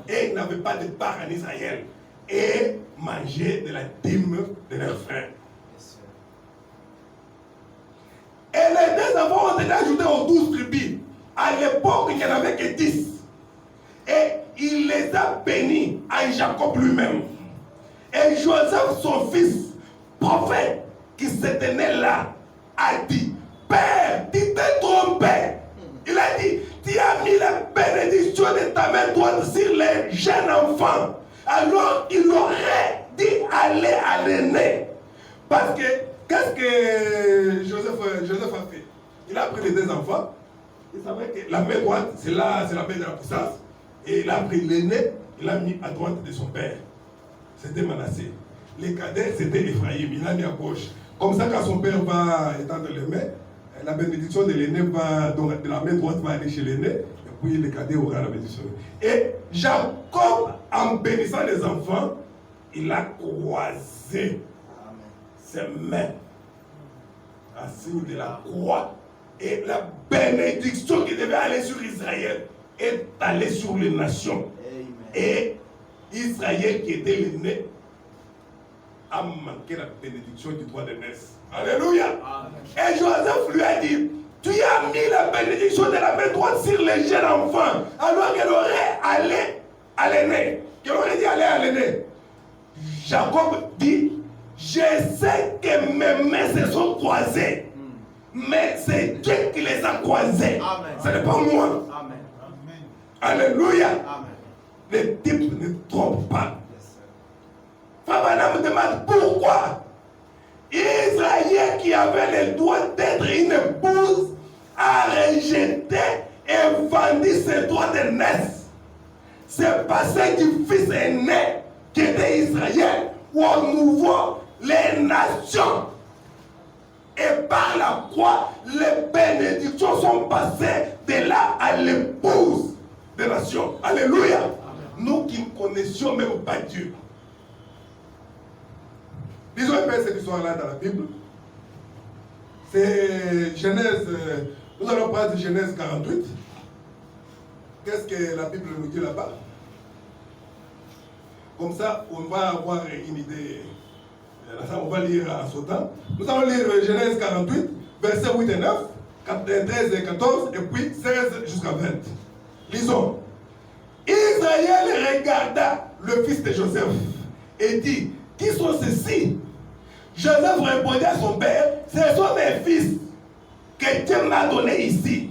Et ils n'avaient pas de part en Israël et mangeaient de la dîme de leurs frères. Et les deux enfants ont été ajoutés aux 12 tribus. À l'époque, il n'y en avait que 10. Et il les a bénis à Jacob lui-même. Et Joseph, son fils, prophète, qui s'était né là, a dit, Père, tu t'es trompé. Il a dit, tu as mis la bénédiction de ta main droite sur les jeunes enfants. Alors il aurait dit aller à l'aîné. Parce que, qu'est-ce que Joseph a fait? Il a pris les deux enfants. Il savait que la main droite, c'est la main de la puissance. Et il a pris l'aîné, il l'a mis à droite de son père. C'était Manassé. Les cadets, c'était Ephraïm. Il l'a mis à gauche. Comme ça, quand son père va étendre les mains, la bénédiction de l'aîné va, donc de la main droite va aller chez l'aîné, et puis le cadet aura la bénédiction. Et Jacob, en bénissant les enfants, il a croisé ses mains en signe de la croix. Et la bénédiction qui devait aller sur Israël est allée sur les nations. Amen. Et Israël, qui était l'aîné, a manqué la bénédiction du droit de naissance. Alléluia. Amen. Et Joseph lui a dit, tu as mis la bénédiction de la main droite sur les jeunes enfants. Alors qu'elle aurait allé à l'aîné. Qu'elle aurait dit aller à l'aîné. Jacob dit, je sais que mes mains se sont croisées. Mais c'est Dieu qui les a croisées. Amen. Ce n'est pas moi. Amen. Alléluia. Amen. Le type ne trompe pas. Yes, sir. Frère Branham me demande pourquoi Israël, qui avait le droit d'être une épouse, a rejeté et vendu ses droits de naissance. C'est parce du fils aîné qui était Israël, où au nouveau les nations. Et par la croix, les bénédictions sont passées de là à l'épouse des nations. Alléluia. Amen. Nous qui ne connaissions même pas Dieu. Disons un peu cette histoire-là dans la Bible. C'est Genèse, nous allons parler de Genèse 48. Qu'est-ce que la Bible nous dit là-bas? Comme ça, on va avoir une idée. On va lire en sautant. Nous allons lire Genèse 48, versets 8 et 9, 13 et 14, et puis 16 jusqu'à 20. Lisons. Israël regarda le fils de Joseph et dit, qui sont ceux-ci? Joseph répondit à son père, ce sont mes fils que Dieu m'a donnés ici.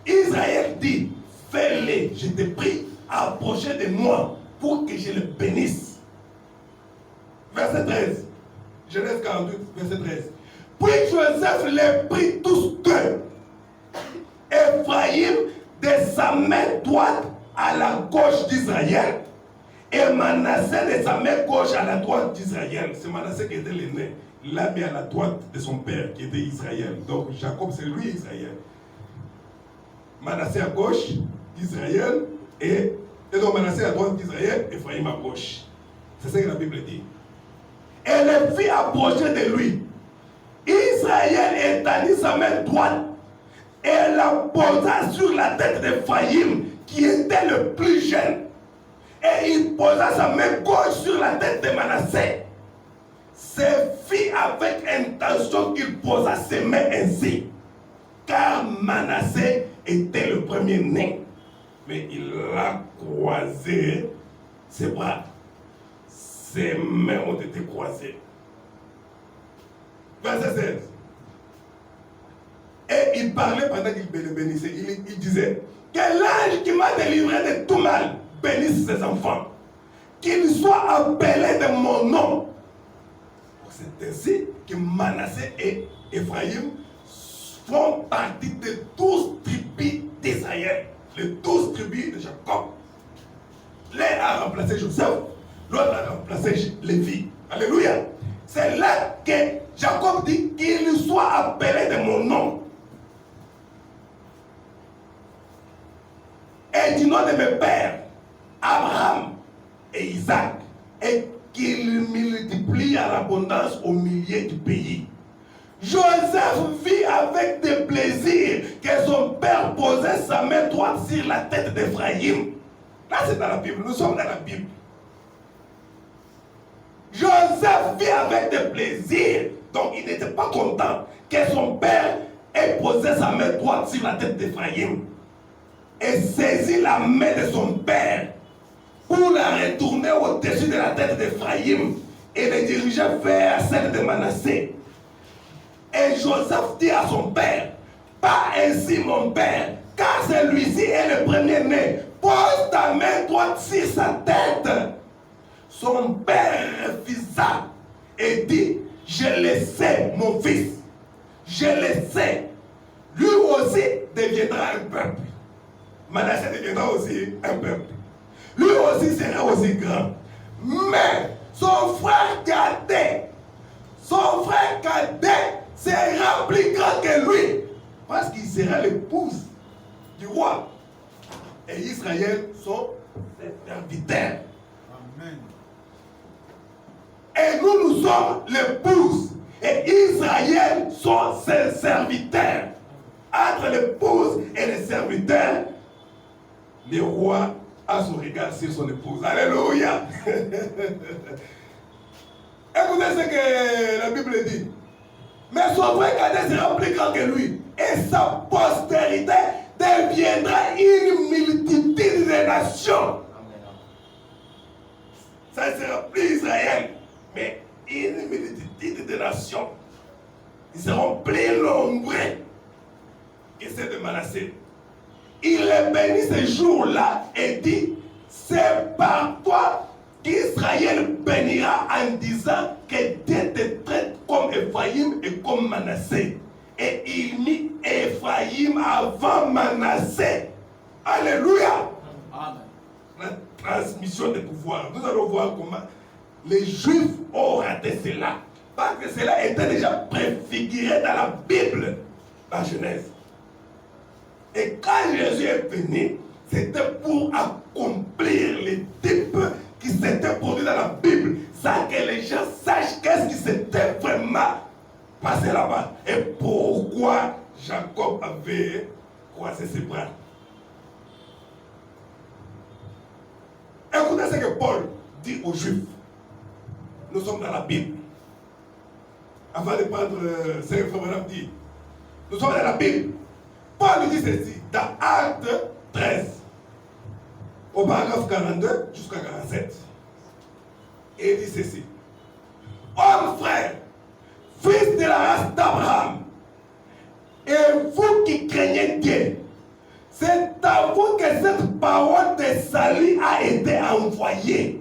Israël dit, fais-les, je te prie, approchez de moi pour que je les bénisse. Verset 13. Genèse 48, verset 13. Puis Joseph les prit tous deux. Ephraïm de sa main droite à la gauche d'Israël et Manassé de sa main gauche à la droite d'Israël. C'est Manassé qui était l'aîné. Il l'a mis à la droite de son père qui était Israël. Donc Jacob, c'est lui Israël. Manassé à gauche d'Israël et donc Manassé à droite d'Israël, Ephraïm à gauche. C'est ce que la Bible dit. Et les fit approcher de lui. Israël étendit sa main droite et la posa sur la tête d'Ephraïm, qui était le plus jeune. Et il posa sa main gauche sur la tête de Manassé. C'est fit avec intention qu'il posa ses mains ainsi, car Manassé était le premier-né. Mais il a croisé ses bras. Ses mains ont été croisées. Verset 16. Et il parlait pendant qu'il le bénissait. Il disait, que l'ange qui m'a délivré de tout mal bénisse ses enfants. Qu'ils soient appelés de mon nom. C'est ainsi que Manassé et Ephraïm font partie des 12 tribus d'Israël. Les 12 tribus de Jacob. L'un a remplacé Joseph, l'autre a remplacé Lévi. Alléluia. C'est là que Jacob dit qu'il soit appelé de mon nom. Et du nom de mes pères, Abraham, Isaac et qu'il multiplie à l'abondance au milieu du pays. Joseph vit avec des plaisirs que son père posait sa main droite sur la tête d'Éphraïm. Là, c'est dans la Bible. Nous sommes dans la Bible. Joseph vit avec des plaisirs. Donc, il n'était pas content que son père ait posé sa main droite sur la tête d'Éphraïm et saisi la main de son père pour la retourner au-dessus de la tête d'Éphraïm et la diriger vers celle de Manassé. Et Joseph dit à son père, pas ainsi mon père, car celui-ci est le premier-né. Pose ta main droite sur sa tête. Son père refusa et dit, je le sais, mon fils. Je le sais. Lui aussi deviendra un peuple. Manassé deviendra aussi un peuple. Lui aussi sera aussi grand. Mais son frère cadet sera plus grand que lui. Parce qu'il sera l'épouse du roi. Et Israël sont ses serviteurs. Amen. Et nous sommes l'épouse. Et Israël sont ses serviteurs. Entre l'épouse et les serviteurs, le roi a son regard sur son épouse. Alléluia. Écoutez ce que la Bible dit. Mais son frère cadet sera plus grand que lui. Et sa postérité deviendra une multitude de nations. Ça ne sera plus Israël, mais une multitude de nations. Ils seront plus nombreux que ceux de Manassé. Il les bénit ce jour-là et dit, c'est par toi qu'Israël bénira en disant que Dieu te traite comme Ephraïm et comme Manassé. Et il mit Ephraïm avant Manassé. Alléluia. Amen. La transmission de pouvoir. Nous allons voir comment les Juifs ont raté cela. Parce que cela était déjà préfiguré dans la Bible, la Genèse. Et quand Jésus est venu, c'était pour accomplir les types qui s'étaient produits dans la Bible, sans que les gens sachent qu'est-ce qui s'était vraiment passé là-bas. Et pourquoi Jacob avait croisé ses bras. Écoutez ce que Paul dit aux Juifs. Nous sommes dans la Bible. Avant de prendre ce que Frère dit, nous sommes dans la Bible. Paul dit ceci, dans Acte 13, au paragraphe 42 jusqu'à 47. Et il dit ceci. Hommes frères, fils de la race d'Abraham, et vous qui craignez Dieu, c'est à vous que cette parole de salut a été envoyée.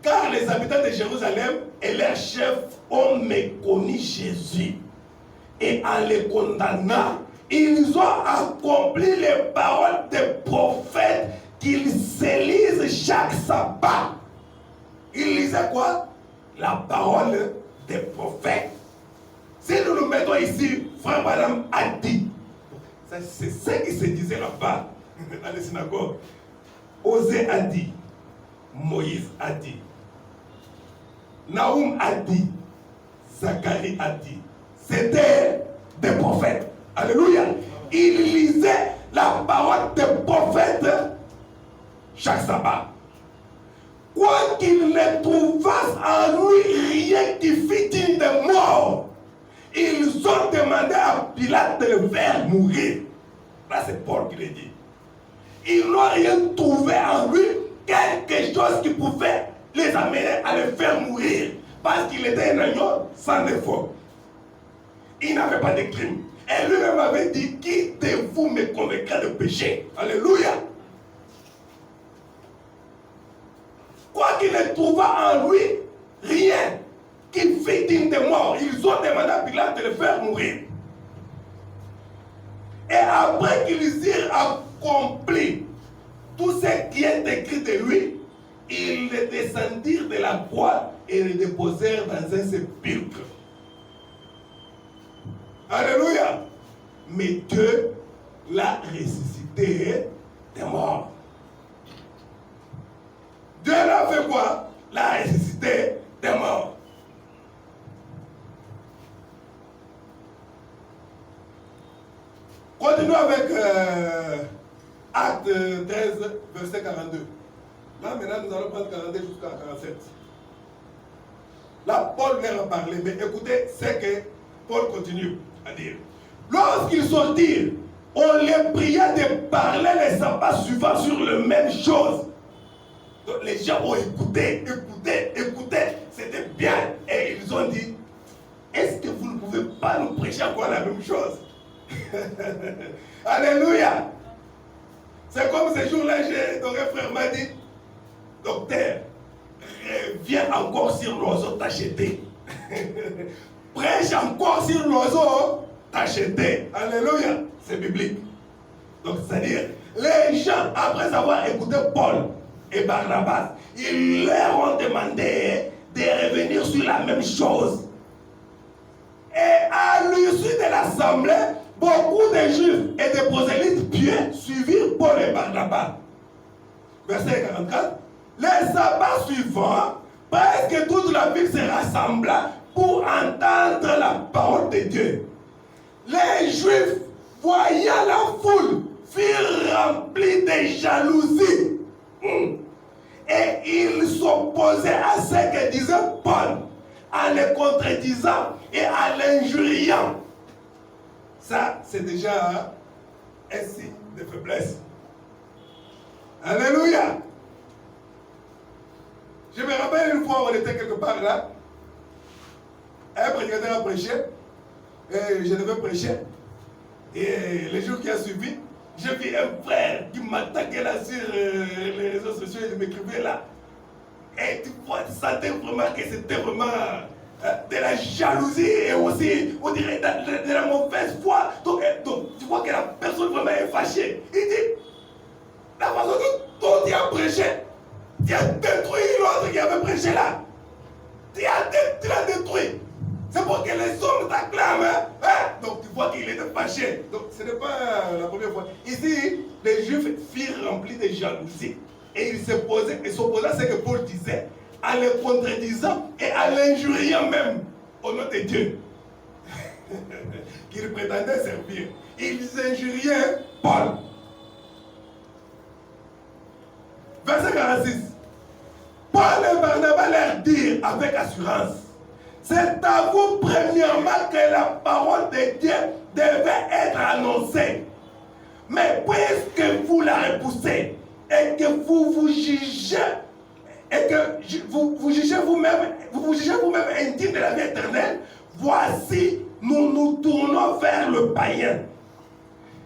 Car les habitants de Jérusalem et leurs chefs ont méconnu Jésus. Et en les condamnant, ils ont accompli les paroles des prophètes qu'ils se lisent chaque sabbat. Ils lisaient quoi? La parole des prophètes. Si nous nous mettons ici, Frère Madame a dit. C'est ce qui se disait là-bas, dans les synagogues. Osée a dit. Moïse a dit. Naoum a dit. Zacharie a dit. C'était des prophètes. Alléluia. Ils lisaient la parole des prophètes chaque sabbat. Quoi qu'ils ne trouvassent en lui rien qui fît digne de mort, ils ont demandé à Pilate de le faire mourir. Là, c'est Paul qui le dit. Ils n'ont rien trouvé en lui, quelque chose qui pouvait les amener à le faire mourir. Parce qu'il était un agneau sans défaut. Il n'avait pas de crime. Et lui-même avait dit, qui de vous me convaincra de péché? Alléluia. Quoi qu'il ne trouva en lui rien qui fit digne de mort, ils ont demandé à Pilate de le faire mourir. Et après qu'ils eurent accompli tout ce qui est écrit de lui, ils le descendirent de la croix et le déposèrent dans un sépulcre. Alléluia. Mais Dieu l'a ressuscité des morts. fait quoi? La ressuscité des morts. Continuons avec Acte 13, verset 42. Là, maintenant, nous allons prendre 42 jusqu'à 47. Là, Paul leur a parlé, mais écoutez ce que Paul continue à dire. Lorsqu'ils sortirent, on les pria de parler les sabbats suivants sur la même chose. Donc les gens ont écouté. C'était bien. Et ils ont dit, est-ce que vous ne pouvez pas nous prêcher encore la même chose? Alléluia. C'est comme ce jour-là, donc un frère m'a dit, docteur, reviens encore sur l'oiseau t'acheter. Prêche encore sur l'oiseau t'acheter. Alléluia. C'est biblique. Donc c'est-à-dire, les gens, après avoir écouté Paul et Barnabas, ils leur ont demandé de revenir sur la même chose. Et à l'issue de l'assemblée, beaucoup de juifs et de prosélytes pieux suivirent Paul et Barnabas. Verset 44. Les sabbats suivants, presque toute la ville se rassembla pour entendre la parole de Dieu. Les juifs, voyant la foule, furent remplis de jalousie. Et ils s'opposaient à ce que disait Paul, en le contredisant et en l'injuriant. Ça, c'est déjà un signe de faiblesse. Alléluia. Je me rappelle une fois, on était quelque part là. Un prédicateur a prêché. Et je devais prêcher. Et le jour qui a suivi, j'ai vu un frère qui m'attaquait là sur les réseaux sociaux. Il m'écrivait là. Et tu sentais vraiment que c'était vraiment de la jalousie et aussi, on dirait, de la mauvaise foi. Donc, tu vois que la personne vraiment est fâchée. Il dit, la façon dont tu as prêché, tu as détruit l'autre qui avait prêché là. Tu l'as détruit. C'est pour que les hommes t'acclament. Donc tu vois qu'il était fâché. Donc ce n'est pas la première fois. Ici, les Juifs furent remplis de jalousie. Et ils s'opposaient à ce que Paul disait, en le contredisant et en l'injuriant même au nom de Dieu. Qu'ils prétendaient servir. Ils injuriaient Paul. Verset 46. Paul et Barnabas leur dirent avec assurance, c'est à vous premièrement que la parole de Dieu devait être annoncée. Mais puisque vous la repoussez et que vous jugez et que vous jugez vous-même indigne de la vie éternelle, voici, nous nous tournons vers le païen.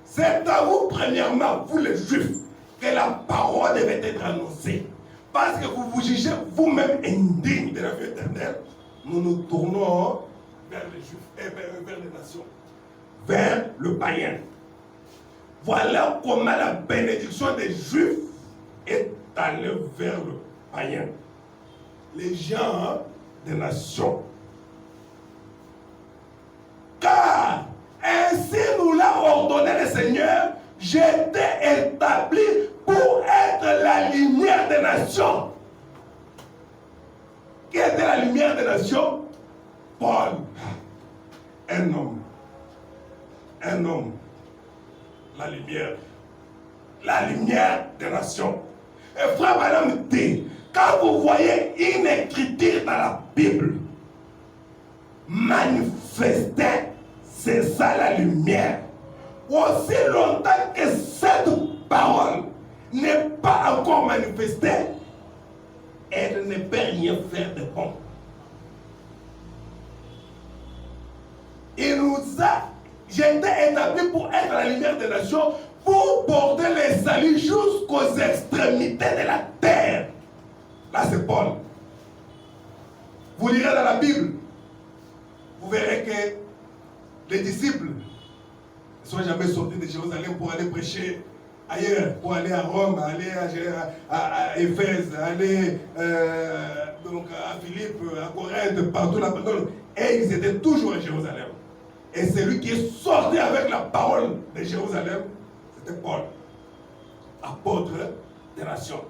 C'est à vous premièrement, vous les Juifs, que la parole devait être annoncée. Parce que vous vous jugez vous-même indigne de la vie éternelle, nous nous tournons vers les Juifs et vers les nations, vers le païen. Voilà comment la bénédiction des Juifs est allée vers le païen. Les gens des nations. Car ainsi nous l'a ordonné le Seigneur, j'étais établi pour être la lumière des nations. Qui était la lumière des nations? Paul. Un homme. La lumière. La lumière des nations. Et frère Madame dit, quand vous voyez une écriture dans la Bible, manifester, c'est ça la lumière. Aussi longtemps que cette parole n'est pas encore manifestée, elle ne peut rien faire de bon. Il nous a, j'ai été établi pour être la lumière des nations, pour porter les saluts jusqu'aux extrémités de la terre. Là c'est Paul. Vous lirez dans la Bible, vous verrez que les disciples ne sont jamais sortis de Jérusalem pour aller prêcher ailleurs, pour aller à Rome, aller à Éphèse, aller donc à Philippe, à Corinthe, partout là-bas. Et ils étaient toujours à Jérusalem. Et celui qui est sorti avec la parole de Jérusalem, c'était Paul, apôtre des nations.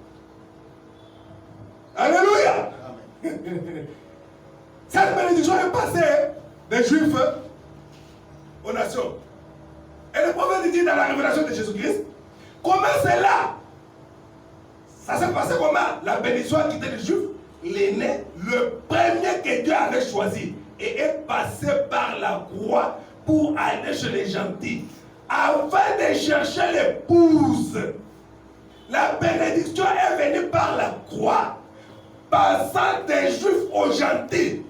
Allez! Cette bénédiction est passée des Juifs aux nations. Et le prophète dit dans la révélation de Jésus-Christ, comment c'est là? Ça s'est passé comment? La bénédiction a quitté les Juifs, l'aîné, le premier que Dieu avait choisi, et est passé par la croix pour aller chez les gentils, afin de chercher l'épouse. La bénédiction est venue par la croix, passant des Juifs aux gentils.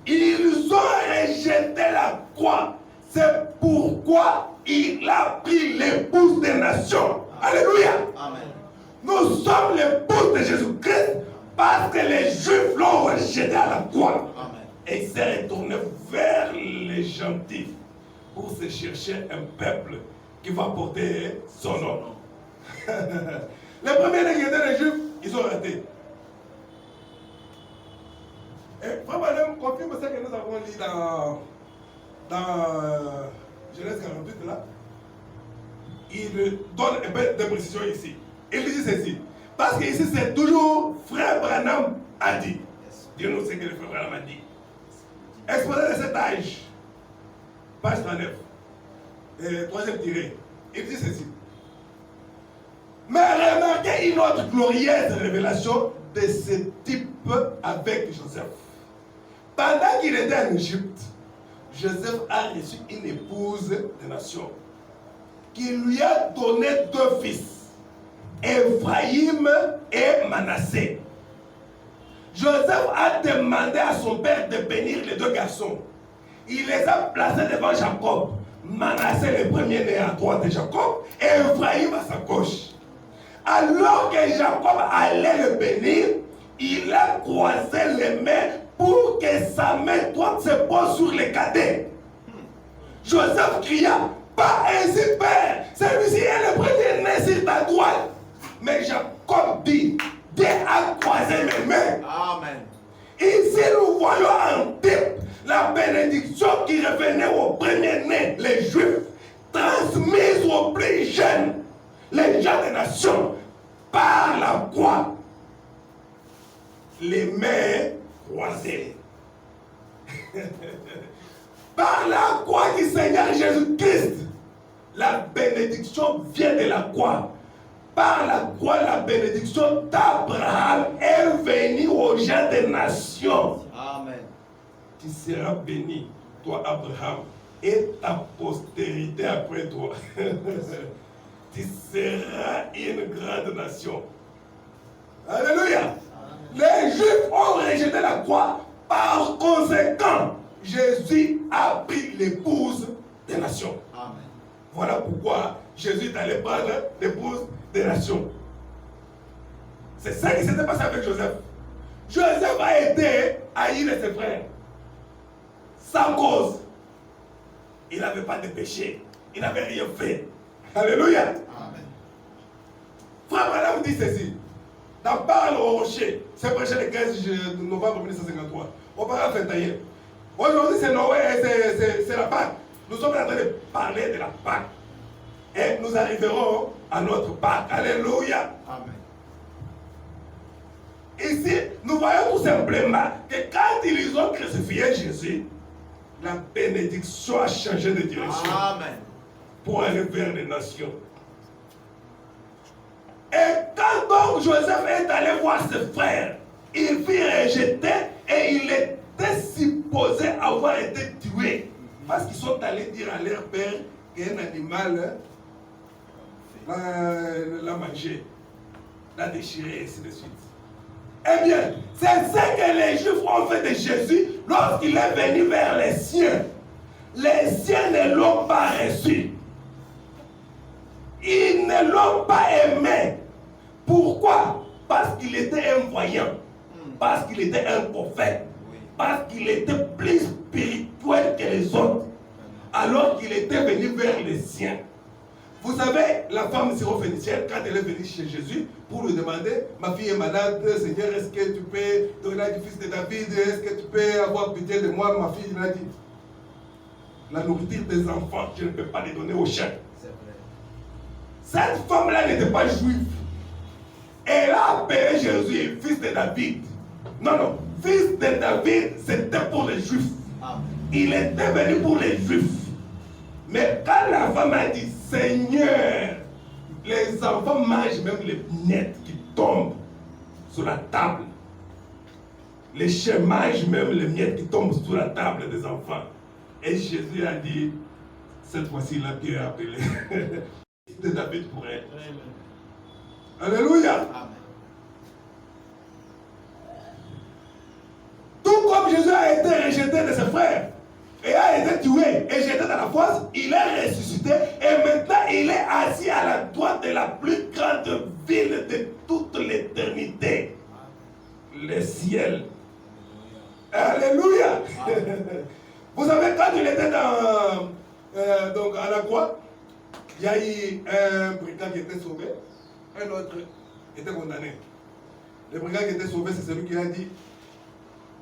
Ils ont rejeté la croix. C'est pourquoi il a pris l'épouse des nations. Alléluia. Amen. Nous sommes l'épouse de Jésus-Christ parce que les Juifs l'ont rejeté à la croix. Amen. Et il s'est retourné vers les gentils pour se chercher un peuple qui va porter son nom. Les premiers qui étaient les Juifs, ils ont raté. Et Frère Branham confirme ce que nous avons lu dans Genèse 48 là. Il donne un peu de précision ici. Il dit ceci. Parce que ici c'est toujours Frère Branham a dit. Dis-nous ce que le Frère Branham a dit. Exposé de cet âge, page 39, troisième tiré, il dit ceci. Mais remarquez une autre glorieuse révélation de ce type avec Joseph. Pendant qu'il était en Égypte, Joseph a reçu une épouse de nation qui lui a donné deux fils, Ephraïm et Manassé. Joseph a demandé à son père de bénir les deux garçons. Il les a placés devant Jacob. Manassé, le premier-né à droite de Jacob, et Ephraïm à sa gauche. Alors que Jacob allait le bénir, il a croisé les mains pour que sa main droite se pose sur les cadets. Joseph cria, pas ainsi, père, celui-ci est le premier-né sur ta droite. Mais Jacob dit, Dieu a croisé mes mains. Amen. Ici, nous voyons en type la bénédiction qui revenait au premier-né, les Juifs, transmise aux plus jeunes, les gens des nations, par la croix. Les mains croisées. Par la croix du Seigneur Jésus-Christ, la bénédiction vient de la croix. Par la croix, la bénédiction d'Abraham est venue aux gens des nations. Amen. Tu seras béni, toi Abraham, et ta postérité après toi. Tu seras une grande nation. Alléluia. Les Juifs ont rejeté la croix. Par conséquent, Jésus a pris l'épouse des nations. Amen. Voilà pourquoi Jésus est allé prendre l'épouse des nations. C'est ça qui s'était passé avec Joseph. Joseph a été haï de ses frères. Sans cause. Il n'avait pas de péché. Il n'avait rien fait. Alléluia. Amen. Frère Branham dit ceci. Dans Parle au rocher, c'est prêché le 15 novembre 1953. Au paragraphe 21. Aujourd'hui, c'est Noël, c'est la Pâque. Nous sommes en train de parler de la Pâque. Et nous arriverons à notre Pâque. Alléluia. Amen. Ici, nous voyons tout simplement que quand ils ont crucifié Jésus, la bénédiction a changé de direction Amen. pour aller vers les nations. Et quand donc Joseph est allé voir ses frères, il fut rejeté et il était supposé avoir été tué. Parce qu'ils sont allés dire à leur père qu'un animal l'a mangé, l'a déchiré, et ainsi de suite. Eh bien, c'est ce que les Juifs ont fait de Jésus lorsqu'il est venu vers les siens. Les siens ne l'ont pas reçu. Ils ne l'ont pas aimé. Pourquoi? Parce qu'il était un voyant, parce qu'il était un prophète, parce qu'il était plus spirituel que les autres, alors qu'il était venu vers les siens. Vous savez, la femme syrophénicienne, quand elle est venue chez Jésus pour lui demander, ma fille est malade, Seigneur, est-ce que tu peux donner du fils de David, est-ce que tu peux avoir pitié de moi? Ma fille, il a dit, la nourriture des enfants, je ne peux pas les donner aux chiens. Cette femme-là n'était pas juive. Elle a appelé Jésus, fils de David. Non, non. Fils de David, c'était pour les Juifs. Il était venu pour les Juifs. Mais quand la femme a dit, Seigneur, les enfants mangent même les miettes qui tombent sur la table. Les chiens mangent même les miettes qui tombent sur la table des enfants. Et Jésus a dit, cette fois-ci, là, Dieu a appelé. De David pour elle. Alléluia. Tout comme Jésus a été rejeté de ses frères et a été tué et jeté dans la fosse, il est ressuscité et maintenant il est assis à la droite de la plus grande ville de toute l'éternité, le ciel. Alléluia. Vous savez, quand il était donc à la croix, il y a eu un brigand qui était sauvé, un autre était condamné. Le brigand qui était sauvé, c'est celui qui a dit,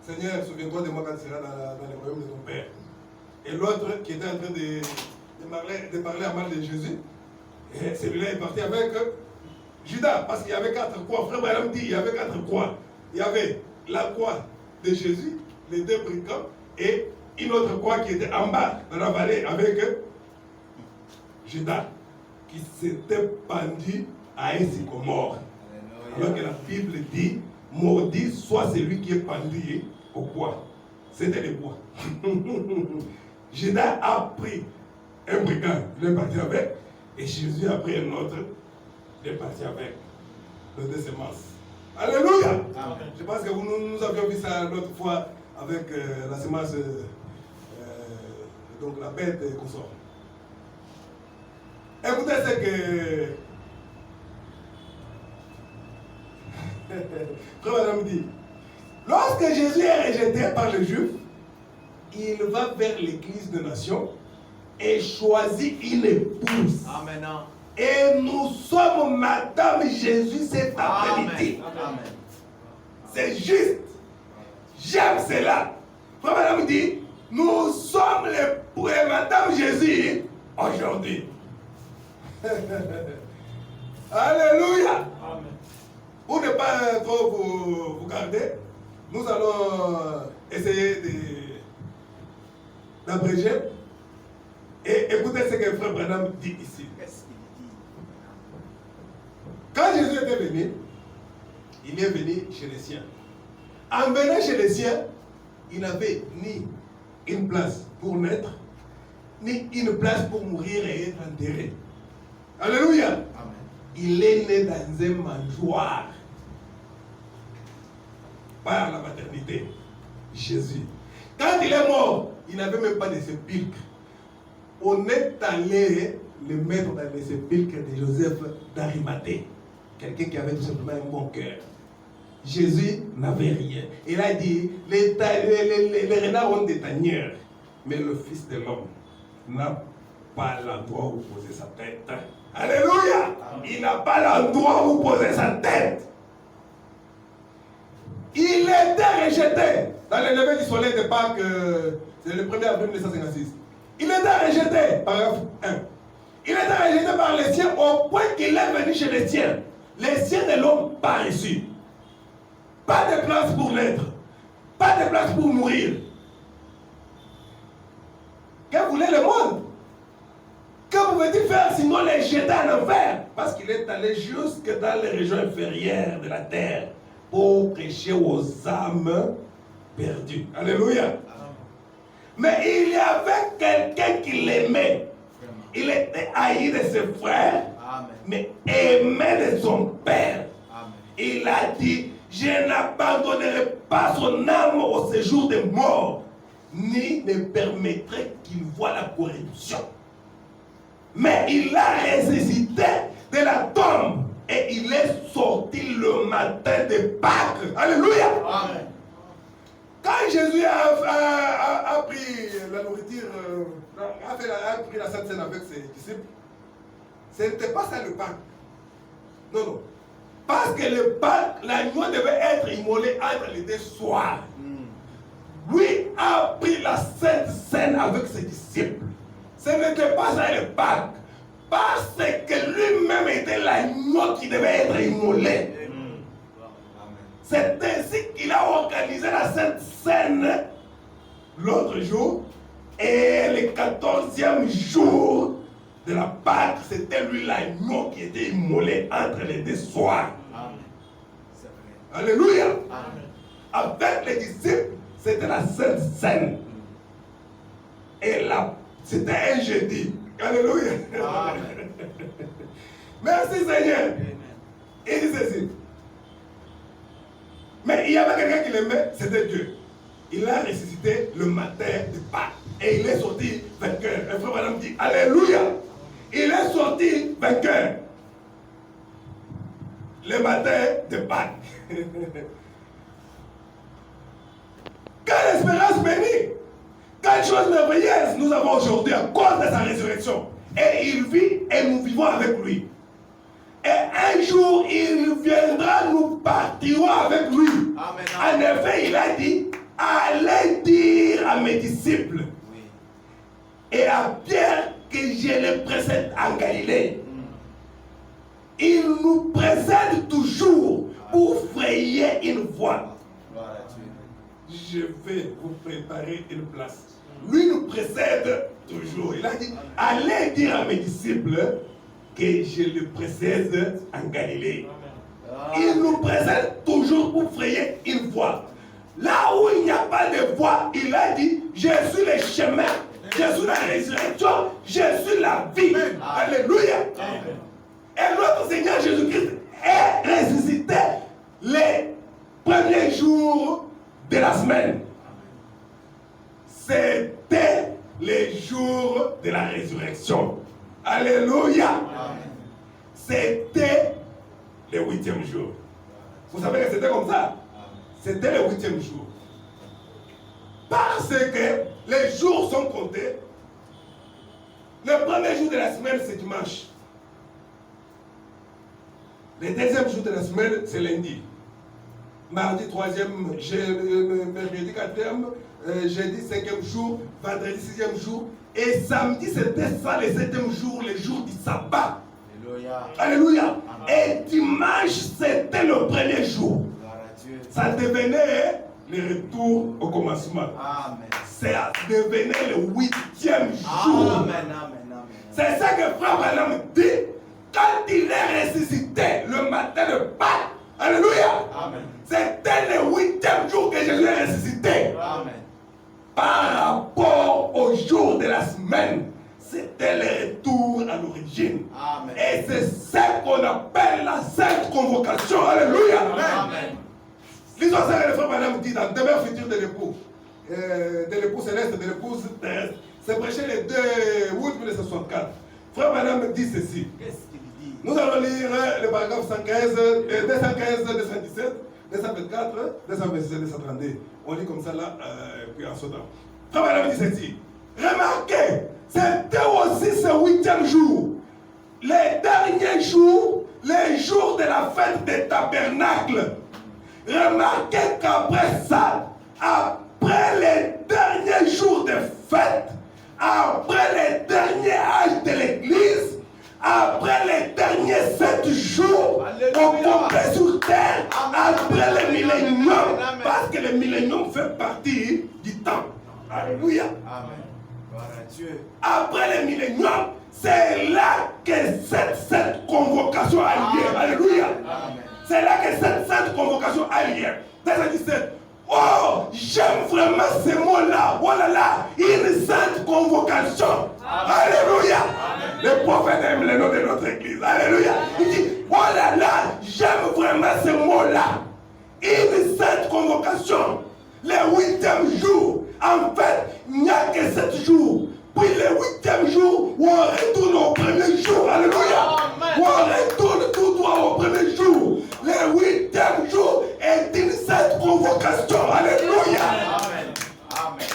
Seigneur, souviens-toi de moi quand tu seras dans le royaume de ton Père. Et l'autre qui était en train de parler à mal de Jésus, et celui-là est parti avec Judas, parce qu'il y avait 4 croix. Frère Branham dit, il y avait 4 croix. Il y avait la croix de Jésus, les 2 brigands, et une autre croix qui était en bas, dans la vallée, avec Judas, qui s'était pendu à un sycomore. Alors que la Bible dit, maudit soit celui qui est pendu au bois. C'était le bois. Judas a pris un brigand, il est parti avec, et Jésus a pris un autre, il est parti avec, le 2 semences. Alléluia. Amen. Je pense que nous avions vu ça l'autre fois avec la semence, donc la bête qu'on sort. Écoutez ce que Frère Madame dit. Lorsque Jésus est rejeté par les Juifs, il va vers l'église des nations et choisit une épouse. Amen. Et nous sommes Madame Jésus cet après-midi. C'est juste. J'aime cela. Frère Madame dit, nous sommes les Madame Jésus aujourd'hui. Alléluia. Amen. Pour ne pas trop vous garder, nous allons essayer d'abréger et écouter ce que Frère Branham dit ici. Quand Jésus était venu, il est venu chez les siens. En venant chez les siens, il n'avait ni une place pour naître, ni une place pour mourir et être enterré. Alléluia. Amen. Il est né dans un mangeoire. Par la maternité. Jésus. Quand il est mort, il n'avait même pas de sépulcre. On est allé le mettre dans le sépulcre de Joseph d'Arimathée. Quelqu'un qui avait tout simplement un bon cœur. Jésus n'avait rien. Il a dit, les renards ont des tanières, mais le Fils de l'homme n'a pas l'endroit où poser sa tête. Alléluia. Il n'a pas l'endroit où poser sa tête. Il était rejeté dans le lever du soleil de Pâques, c'est le 1er avril 1956. Il était rejeté, paragraphe 1. Il était rejeté par les siens au point qu'il est venu chez les siens. Les siens ne l'ont pas reçu. Pas de place pour naître, pas de place pour mourir. Que voulait le monde? Que pouvait-il faire sinon les jeter en enfer? Parce qu'il est allé jusque dans les régions inférieures de la terre pour prêcher aux âmes perdues. Alléluia. Mais il y avait quelqu'un qui l'aimait. Il était haï de ses frères, mais aimé de son père. Il a dit, je n'abandonnerai pas son âme au séjour des morts, ni ne permettrai qu'il voie la corruption. Mais il a ressuscité de la tombe et il est sorti le matin de Pâques. Alléluia. Amen. Quand Jésus a pris la nourriture, a pris la Sainte Seine avec ses disciples, ce n'était pas ça le Pâques. Non, non. Parce que le Pâques, l'agneau devait être immolé entre les 2 soirs. Lui a pris la Sainte Seine avec ses disciples. Ce n'était pas ça le Pâques. Parce que lui-même était l'agneau qui devait être immolé. C'est ainsi qu'il il a organisé la Sainte Seine l'autre jour. Et le 14e jour de la Pâque, c'était lui l'agneau qui était immolé entre les deux soirs. Alléluia. Avec les disciples, c'était la Sainte Seine. Et là, c'était un jeudi. Alléluia. Merci Seigneur. Il dit ceci. Mais il y avait quelqu'un qui l'aimait, c'était Dieu. Il a ressuscité le matin de Pâques. Et il est sorti vainqueur. Un frère madame dit Alléluia. Il est sorti vainqueur. Le matin de Pâques. Quelle espérance bénie! Quelle chose merveilleuse nous avons aujourd'hui à cause de sa résurrection. Et il vit et nous vivons avec lui. Et un jour, il viendra, nous partirons avec lui. Amen. En effet, il a dit, allez dire à mes disciples et à Pierre que je les précède en Galilée. Il nous précède toujours pour frayer une voie. Je vais vous préparer une place. Lui nous précède toujours. Il a dit, allez dire à mes disciples que je le précède en Galilée. Il nous précède toujours pour frayer une voie. Là où il n'y a pas de voie, il a dit, je suis le chemin, je suis la résurrection, je suis la vie. Alléluia. Et notre Seigneur Jésus-Christ est ressuscité les premiers jours de la semaine. C'était les jours de la résurrection. Alléluia. C'était le 8e jour. Vous savez que c'était comme ça. C'était le 8e jour. Parce que les jours sont comptés. Le premier jour de la semaine, c'est dimanche. Le deuxième jour de la semaine, c'est lundi. Mardi, 3e, mercredi, 4e, jeudi, 5e jour, vendredi, 6e jour. Et samedi, c'était ça, le 7e jour, le jour du sabbat. Alléluia. Alléluia. Et dimanche, c'était le premier jour. Ça devenait le retour au commencement. Amen. Ça devenait le 8e jour. Amen. Amen. C'est ça que Frère Branham dit quand il est ressuscité le matin de Pâques. Alléluia. Amen. C'était le 8e jour que Jésus est ressuscité. Amen. Par rapport au jour de la semaine, c'était le retour à l'origine. Amen. Et c'est ce qu'on appelle la sainte convocation. Alléluia. Amen. L'histoire, c'est que le frère Branham dit dans demeure future de l'époux céleste, de l'épouse terrestre. C'est prêché le 2 août 1964. Frère Branham dit ceci. Qu'est-ce qu'il dit? Nous allons lire le paragraphe 215, 217, 224, 226, 232. On lit comme ça là, puis en sautant. Frère Branham dit ceci. Remarquez, c'était aussi ce 8e jour, les derniers jours, les jours de la fête des tabernacles. Remarquez qu'après ça, après les derniers jours de fête, après les derniers âges de l'église, après les derniers 7 jours, on complet sur terre, après le millénium, parce que le millénium fait partie du temps. Alléluia. Amen. Gloire à Dieu. Après le millénium, c'est là que cette convocation a lieu. Alléluia. Amen. C'est là que cette sainte convocation a lieu. Verset 17. Oh, j'aime vraiment ce mot-là. Oh là là, une sainte convocation. Alléluia. Le prophète aime le nom de notre église. Alléluia. Il dit, oh là là, j'aime vraiment ce mot-là. Une sainte convocation. Le 8e jour. En fait, il n'y a que 7 jours. Puis le 8e jour, où on retourne au premier jour. Alléluia. Où on retourne tout droit au premier jour. Le 8e jour est une sainte convocation. Alléluia. Amen. Amen.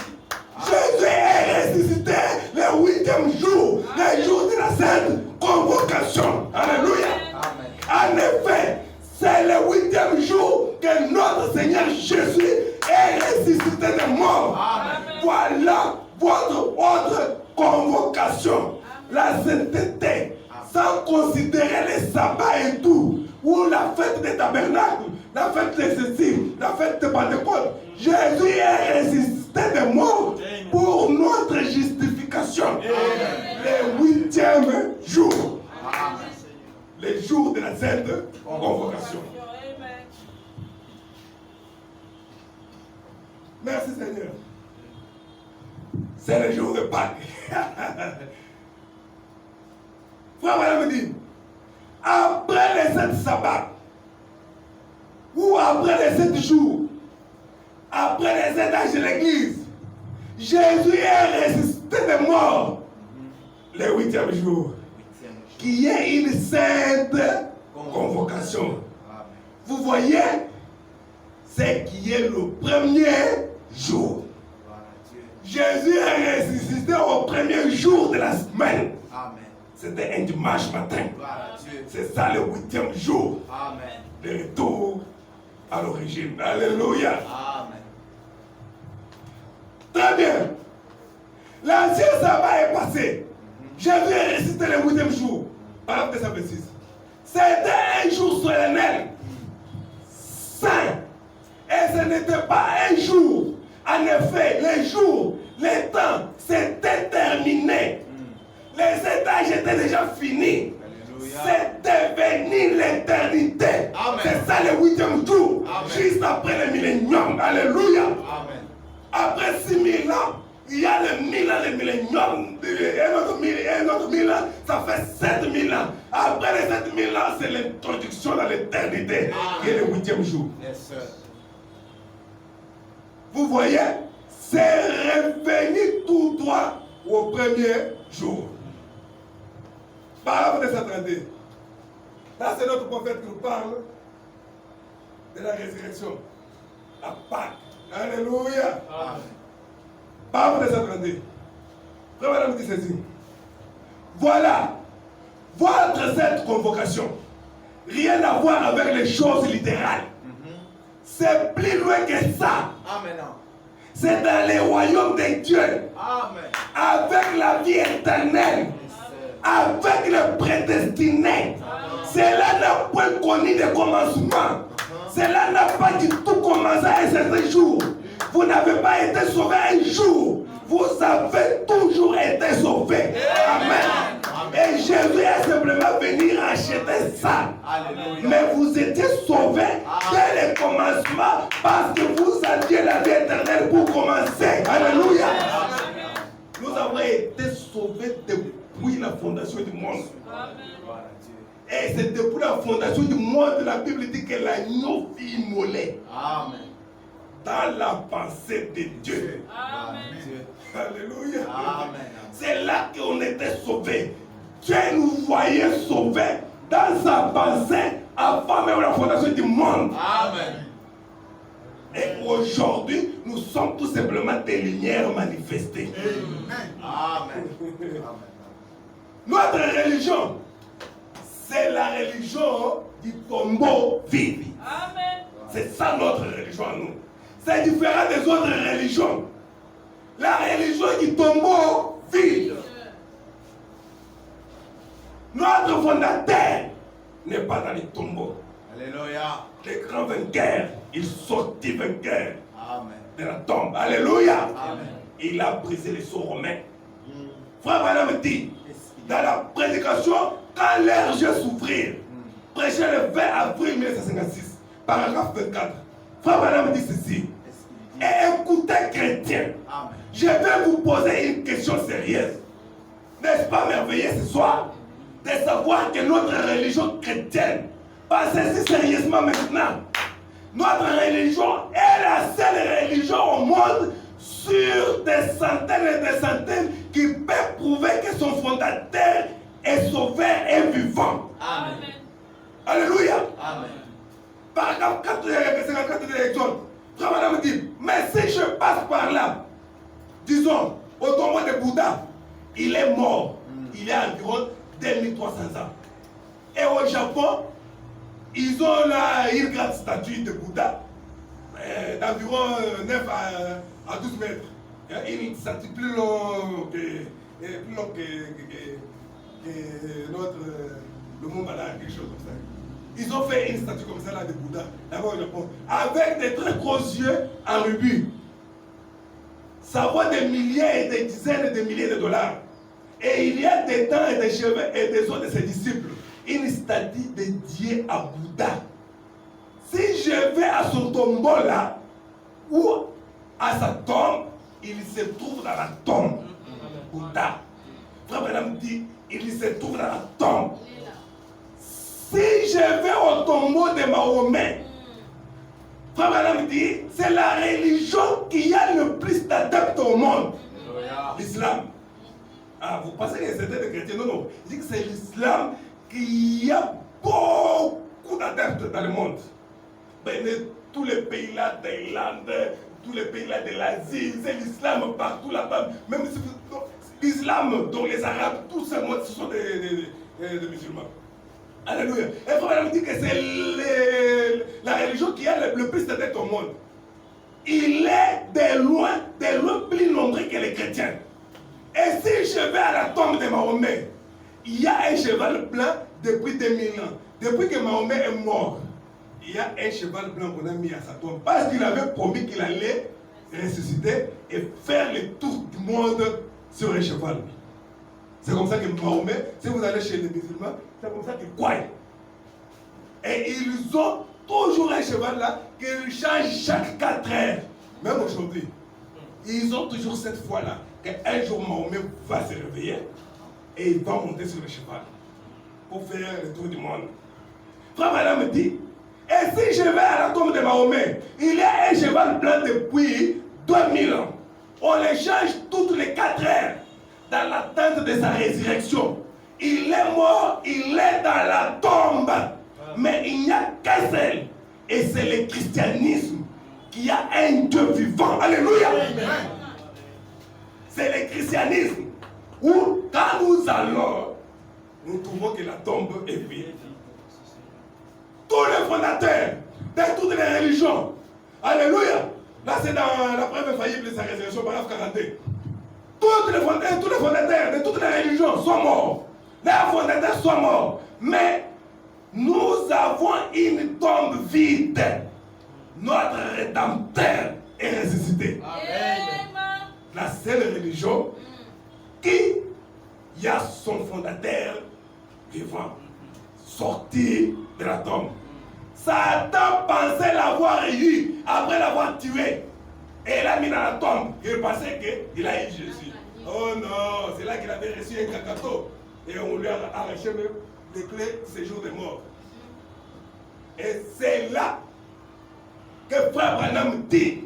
Jésus est ressuscité le 8e jour, le jour de la sainte convocation. Alléluia. Amen. En effet, c'est le 8e jour que notre Seigneur Jésus est ressuscité des morts. Amen. Voilà votre autre convocation. La sainteté, sans considérer les sabbats et tout, ou la fête des tabernacles, la fête de ceci, la fête de Pentecôte, Jésus est ressuscité des morts pour notre justification. Le 8e jour. Le jour de la sainte convocation. Merci Seigneur. C'est le jour de Pâques. Frère, madame me dit, après les 7 sabbats, ou après les 7 jours, après les 7 âges de l'église, Jésus est ressuscité des morts le 8e jour, qui est une sainte convocation. Vous voyez, c'est qui est le premier jour. Jésus est ressuscité au premier jour de la semaine. C'était un dimanche matin. C'est ça le 8e jour. Le retour à l'origine. Alléluia. Très bien. L'ancien sabbat est passé. Jésus est ressuscité le 8e jour. Parole 226. C'était un jour solennel, saint. Et ce n'était pas un jour. En effet, les jours, les temps, c'était terminé. Les 7 âges étaient déjà finis. C'était venu l'éternité. C'est ça le 8e jour. Juste après le millénium. Alléluia. Après 6000 ans, il y a le 1000 ans, le millénium. Un autre 1000 ans, ça fait 7000 ans. Après les 7000 ans, c'est l'introduction dans l'éternité. Qui est le 8e jour. Vous voyez, c'est revenu tout droit au premier jour. Parole de Saint-André. Là, c'est notre prophète qui nous parle de la résurrection. La Pâque. Alléluia. Parole de Saint-André. Frère madame dit ceci. Voilà, votre cette convocation, rien à voir avec les choses littérales. C'est plus loin que ça. C'est dans les royaumes de Dieu. Avec la vie éternelle. Avec le prédestiné. Cela n'a point connu de commencement. Cela n'a pas du tout commencé à un certain jour. Vous n'avez pas été sauvé un jour. Vous avez toujours été sauvé. Amen. Et Jésus est simplement venu racheter ça. Mais vous étiez sauvés dès le commencement parce que vous aviez la vie éternelle pour commencer. Alléluia. Nous avons été sauvés depuis la fondation du monde. Et c'est depuis la fondation du monde, la Bible dit que l'agneau fut immolé. Dans la pensée de Dieu. Alléluia. C'est là qu'on était sauvés. Dieu nous voyait sauvés dans sa pensée avant même la fondation du monde. Et aujourd'hui, nous sommes tout simplement des lumières manifestées. Notre religion, c'est la religion du tombeau vide. C'est ça notre religion à nous. C'est différent des autres religions. La religion du tombeau vide. Notre fondateur n'est pas dans les tombeaux. Alléluia. Les grands vainqueurs, ils sortent vainqueurs de la tombe. Alléluia. Il a brisé les sceaux romains. Frère Branham dit, dans la prédication, quand l'air je souffrir, prêché le 20 avril 1956, paragraphe 24. Frère Branham dit ceci. Et écoutez, chrétiens, je vais vous poser une question sérieuse. N'est-ce pas merveilleux ce soir de savoir que notre religion chrétienne, pensez-y sérieusement maintenant, notre religion est la seule religion au monde sur des centaines et des centaines qui peut prouver que son fondateur est sauvé et vivant. Alléluia. Paragraphe 54 de l'Exode. Frère Madame dit, mais si je passe par là, disons, au tombeau de Bouddha, il est mort. Il est environ 2300 ans. Et au Japon, ils ont là une grande statue de Bouddha d'environ 9 à 12 mètres. Une statue plus longue que notre le Mont Bala, quelque chose comme ça. Ils ont fait une statue comme ça là de Bouddha, là-bas au Japon, avec des très gros yeux en rubis. Ça vaut des milliers et des dizaines de milliers de dollars. Et il y a des dents et des cheveux et des os de ses disciples. Une statue dédiée à Bouddha. Si je vais à son tombeau là, ou à sa tombe, il se trouve dans la tombe. Bouddha. Frère Branham dit, il se trouve dans la tombe. Si je vais au tombeau de Mahomet, Frère Branham dit, c'est la religion qui a le plus d'adeptes au monde. L'islam. Ah, vous pensez que c'était des chrétiens? Non, non. Il dit que c'est l'islam qui a beaucoup d'adeptes dans le monde. Ben, tous les pays là, Thaïlande, tous les pays là de l'Asie, c'est l'islam partout là-bas. Même si l'islam, dont les Arabes, tout ce monde, ce sont des musulmans. Alléluia. Et Frère Branham dit que c'est la religion qui a le plus d'adeptes au monde. Il est de loin plus nombreux que les chrétiens. Et si je vais à la tombe de Mahomet, il y a un cheval blanc depuis 2000 ans. Depuis que Mahomet est mort, il y a un cheval blanc qu'on a mis à sa tombe. Parce qu'il avait promis qu'il allait ressusciter et faire le tour du monde sur un cheval. C'est comme ça que Mahomet, si vous allez chez les musulmans, c'est comme ça qu'ils croient. Et ils ont toujours un cheval là qu'ils changent chaque 4 heures. Même aujourd'hui. Ils ont toujours cette foi-là qu'un jour Mahomet va se réveiller et il va monter sur le cheval pour faire le tour du monde. Frère Branham me dit, et si je vais à la tombe de Mahomet, il y a un cheval blanc depuis 2000 ans. On le change toutes les 4 heures dans l'attente de sa résurrection. Il est mort, il est dans la tombe. Mais il n'y a qu'un seul. Et c'est le christianisme qui a un Dieu vivant. Alléluia. C'est le christianisme où quand nous allons, nous trouvons que la tombe est vide. Tous les fondateurs de toutes les religions, alléluia, là c'est dans la preuve infaillible de sa résurrection, paragraphe 42. Tous les fondateurs de toutes les religions sont morts. Les fondateurs sont morts. Mais nous avons une tombe vide. Notre Rédempteur est ressuscité. Amen. La seule religion qui y a son fondateur vivant, sorti de la tombe. Satan pensait l'avoir eu après l'avoir tué. Et l'a mis dans la tombe. Il pensait qu'il a eu Jésus. Oh non, c'est là qu'il avait reçu un cacato. Et on lui a arraché même les clés de ses jours de mort. Et c'est là que Frère Branham dit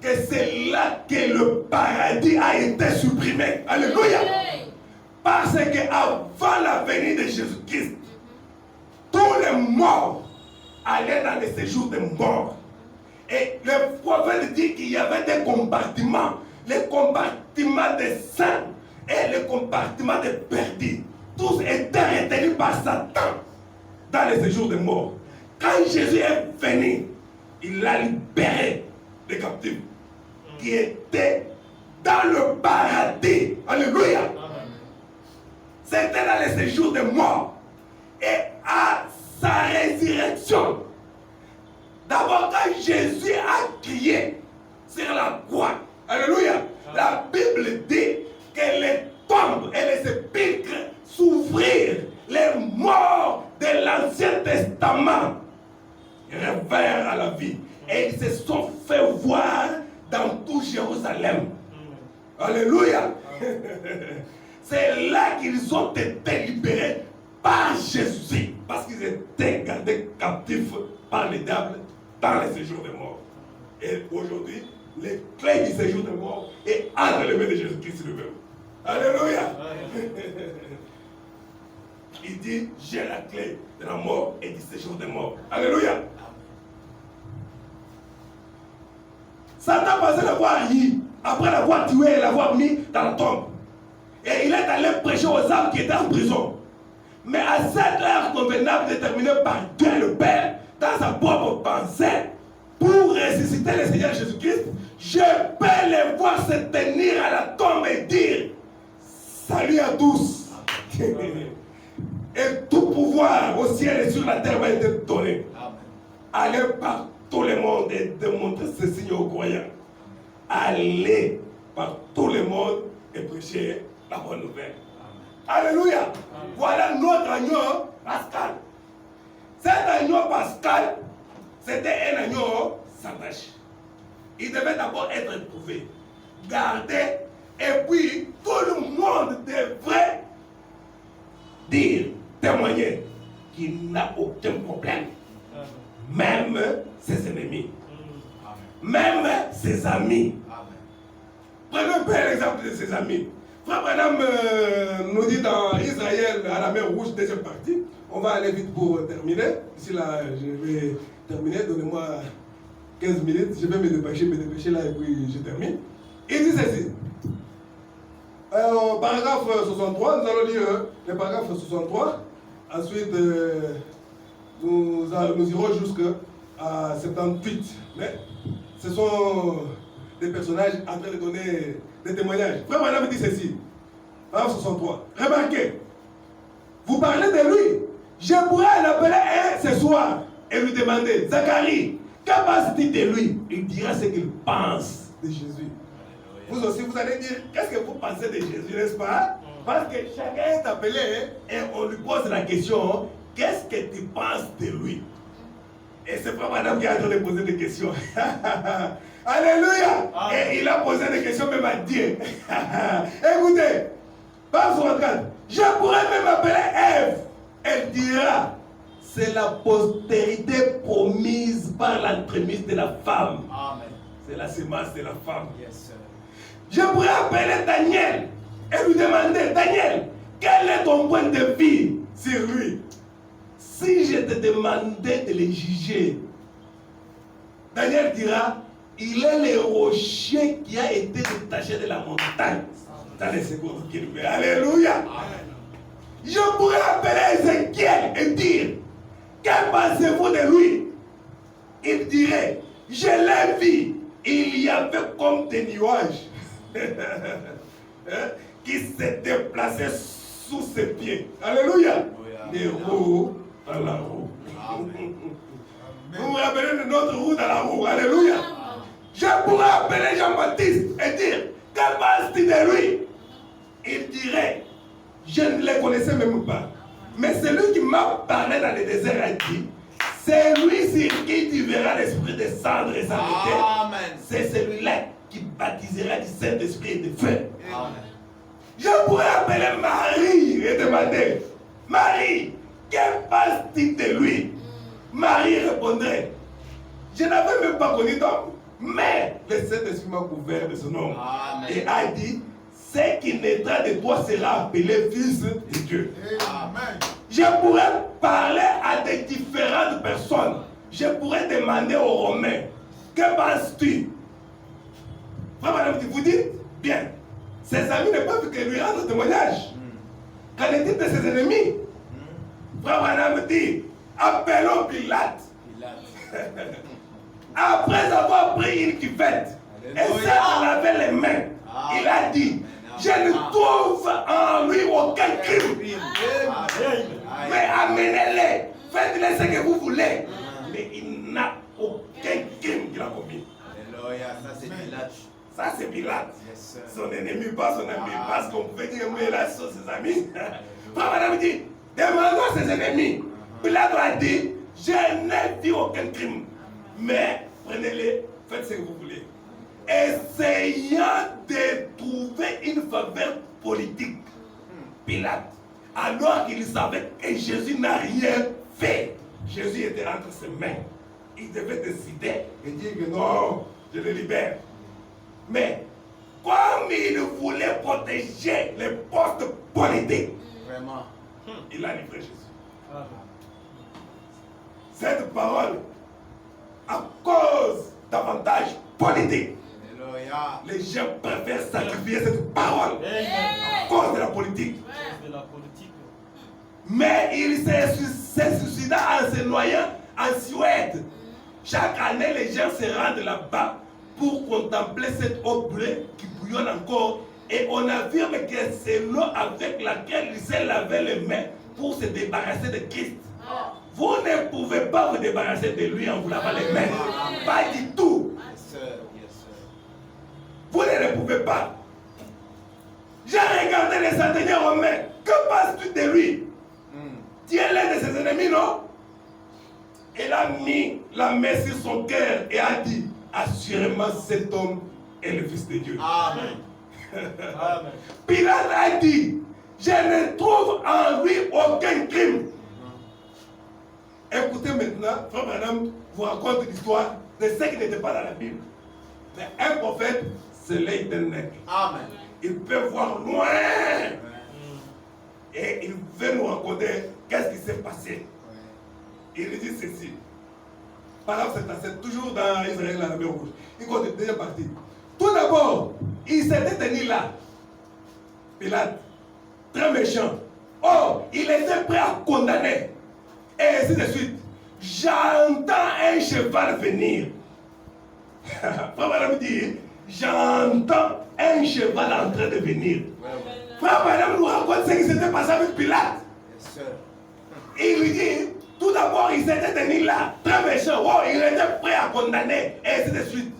que c'est là que le paradis a été supprimé. Alléluia. Parce qu'avant la venue de Jésus-Christ, tous les morts allaient dans les séjours de mort. Et le prophète dit qu'il y avait des compartiments. Les compartiments des saints et les compartiments des perdus. Tous étaient retenus par Satan dans les séjours de mort. Quand Jésus est venu, il a libéré les captifs qui étaient dans le paradis. Alléluia. C'était dans les séjours de mort. Et à sa résurrection, d'abord quand Jésus a crié sur la croix, alléluia, la Bible dit que les tombes et les sépulcres s'ouvrirent, les morts de l'Ancien Testament revinrent à la vie et ils se sont fait voir dans tout Jérusalem. Alléluia. C'est là qu'ils ont été libérés par Jésus parce qu'ils étaient gardés captifs par les diables dans les séjours de mort. Et aujourd'hui, les clés du séjour de mort est entre les mains de Jésus-Christ lui-même. Alléluia. Il dit, j'ai la clé de la mort et du séjour de mort. Alléluia. Satan pensait l'avoir eu après l'avoir tué et l'avoir mis dans la tombe. Et il est allé prêcher aux âmes qui étaient en prison. Mais à cette heure convenable déterminée par Dieu le Père, dans sa propre pensée, pour ressusciter le Seigneur Jésus-Christ, je peux les voir se tenir à la tombe et dire salut à tous. Et tout pouvoir au ciel et sur la terre m'a été donné. Amen. Allez par tout le monde et démontrer ce signe aux croyants. Allez par tout le monde et prêcher la bonne nouvelle. Alléluia. Voilà notre agneau pascal. Cet agneau pascal, c'était un agneau sans tache. Il devait d'abord être éprouvé, gardé, et puis tout le monde devrait dire, témoigner qu'il n'a aucun problème. Même ses ennemis, même ses amis. Prenons un peu l'exemple de ses amis. Frère Branham nous dit dans Israël, à la mer Rouge, deuxième partie. On va aller vite pour terminer. Ici là, je vais terminer. Donnez-moi 15 minutes. Je vais me dépêcher là et puis je termine. Il dit ceci. Paragraphe 63, nous allons lire le paragraphe 63. Ensuite, nous irons jusqu'à 78. Mais ce sont des personnages en train de donner des témoignages. Frère Branham dit ceci. Paragraphe 63. Remarquez, vous parlez de lui. Je pourrais l'appeler ce soir et lui demander, Zacharie, que pense-t-il de lui? Il dira ce qu'il pense de Jésus. Vous aussi, vous allez dire, qu'est-ce que vous pensez de Jésus, n'est-ce pas? Parce que chacun est appelé et on lui pose la question, qu'est-ce que tu penses de lui? Et c'est pas madame qui est en train de poser des questions. Alléluia! Et il a posé des questions même à Dieu. Écoutez, pas sur je pourrais même appeler Ève. Elle dira, c'est la postérité promise par l'entremise de la femme. Amen. C'est la semence de la femme. Yes, sir. Je pourrais appeler Daniel et lui demander, Daniel, quel est ton point de vue sur lui? Si je te demandais de le juger, Daniel dira, il est le rocher qui a été détaché de la montagne. Dans les secondes qu'il veut. Alléluia. Amen. Je pourrais appeler Ézéchiel et dire, que pensez-vous de lui? Il dirait, je l'ai vu, il y avait comme des nuages qui se déplaçaient sous ses pieds. Alléluia. Des roues dans la roue. Vous vous rappelez de notre roue dans la roue. Alléluia. Je pourrais appeler Jean-Baptiste et dire, que pense-t-il de lui? Il dirait, je ne le connaissais même pas. Mais celui qui m'a parlé dans le désert a dit, c'est lui sur qui tu verras l'Esprit descendre et s'arrêter. Amen. C'est celui-là qui baptisera du Saint-Esprit et de feu. Amen. Je pourrais appeler Marie et demander, Marie, que pense-t-il de lui? Marie répondrait, je n'avais même pas connu d'homme, mais le Saint-Esprit m'a couvert de son nom. Amen. Et a dit, ce qui naîtra de toi sera appelé fils de Dieu. Amen. Je pourrais parler à des différentes personnes. Je pourrais demander aux Romains, que penses-tu? Frère Madame, vous dites, bien, ses amis ne peuvent que lui rendre témoignage. Qu'en est-il de ses ennemis? Frère Madame dit, appelons Pilate. Après avoir pris une cuvette et s'être lavé les mains, il a dit, je ne trouve en lui aucun crime. Mais amenez-les, faites-les ce que vous voulez. Mais il n'a aucun crime qu'il a commis. Alléluia, ça c'est Pilate. Ça c'est Pilate. Yes, sir. Son ennemi, pas son ami. Parce qu'on pouvait dire, mais là, ce sont ses amis. Frère Madame dit, demandons à ses ennemis. Pilate a dit, je n'ai vu aucun crime. Mais prenez-les, faites ce que vous voulez. Essayant de trouver une faveur politique. Pilate, alors qu'il savait que Jésus n'a rien fait, Jésus était entre ses mains. Il devait décider et dire que non, je le libère. Mais comme il voulait protéger les postes politiques, Vraiment. il a livré Jésus. Cette parole, à cause d'avantages politiques, Alléluia. les gens préfèrent sacrifier cette parole à cause de la politique. Mais il s'est suicidé en se noyant en Suède. Chaque année, les gens se rendent là-bas pour contempler cette eau bleue qui bouillonne encore. Et on affirme que c'est l'eau avec laquelle il s'est lavé les mains pour se débarrasser de Christ. Vous ne pouvez pas vous débarrasser de lui en vous lavant les mains. Pas du tout. Vous ne le pouvez pas. J'ai regardé les centeniers romains. Que penses-tu de lui? Tu es l'un de ses ennemis, non? Il a mis la main sur son cœur et a dit, assurément cet homme est le Fils de Dieu. Amen. Amen. Pilate a dit, je ne trouve en lui aucun crime. Écoutez maintenant, frère Branham vous raconte l'histoire de ce qui n'était pas dans la Bible. Mais un prophète, c'est l'œil d'un aigle. Amen. Il peut voir loin. Et il veut nous raconter qu'est-ce qui s'est passé. Il dit ceci. Par exemple, c'est toujours dans Israël, la mer rouge. Il continue, deuxième partie. Tout d'abord, il s'était tenu là. Pilate, très méchant. Oh, il était prêt à condamner. Et ainsi de suite. J'entends un cheval venir. Frère Madame dit, j'entends un cheval en train de venir. Frère Madame nous raconte ce qui s'était passé avec Pilate. Il lui dit, tout d'abord, il s'était tenu là, très méchant. Oh, il était prêt à condamner. Et ainsi de suite.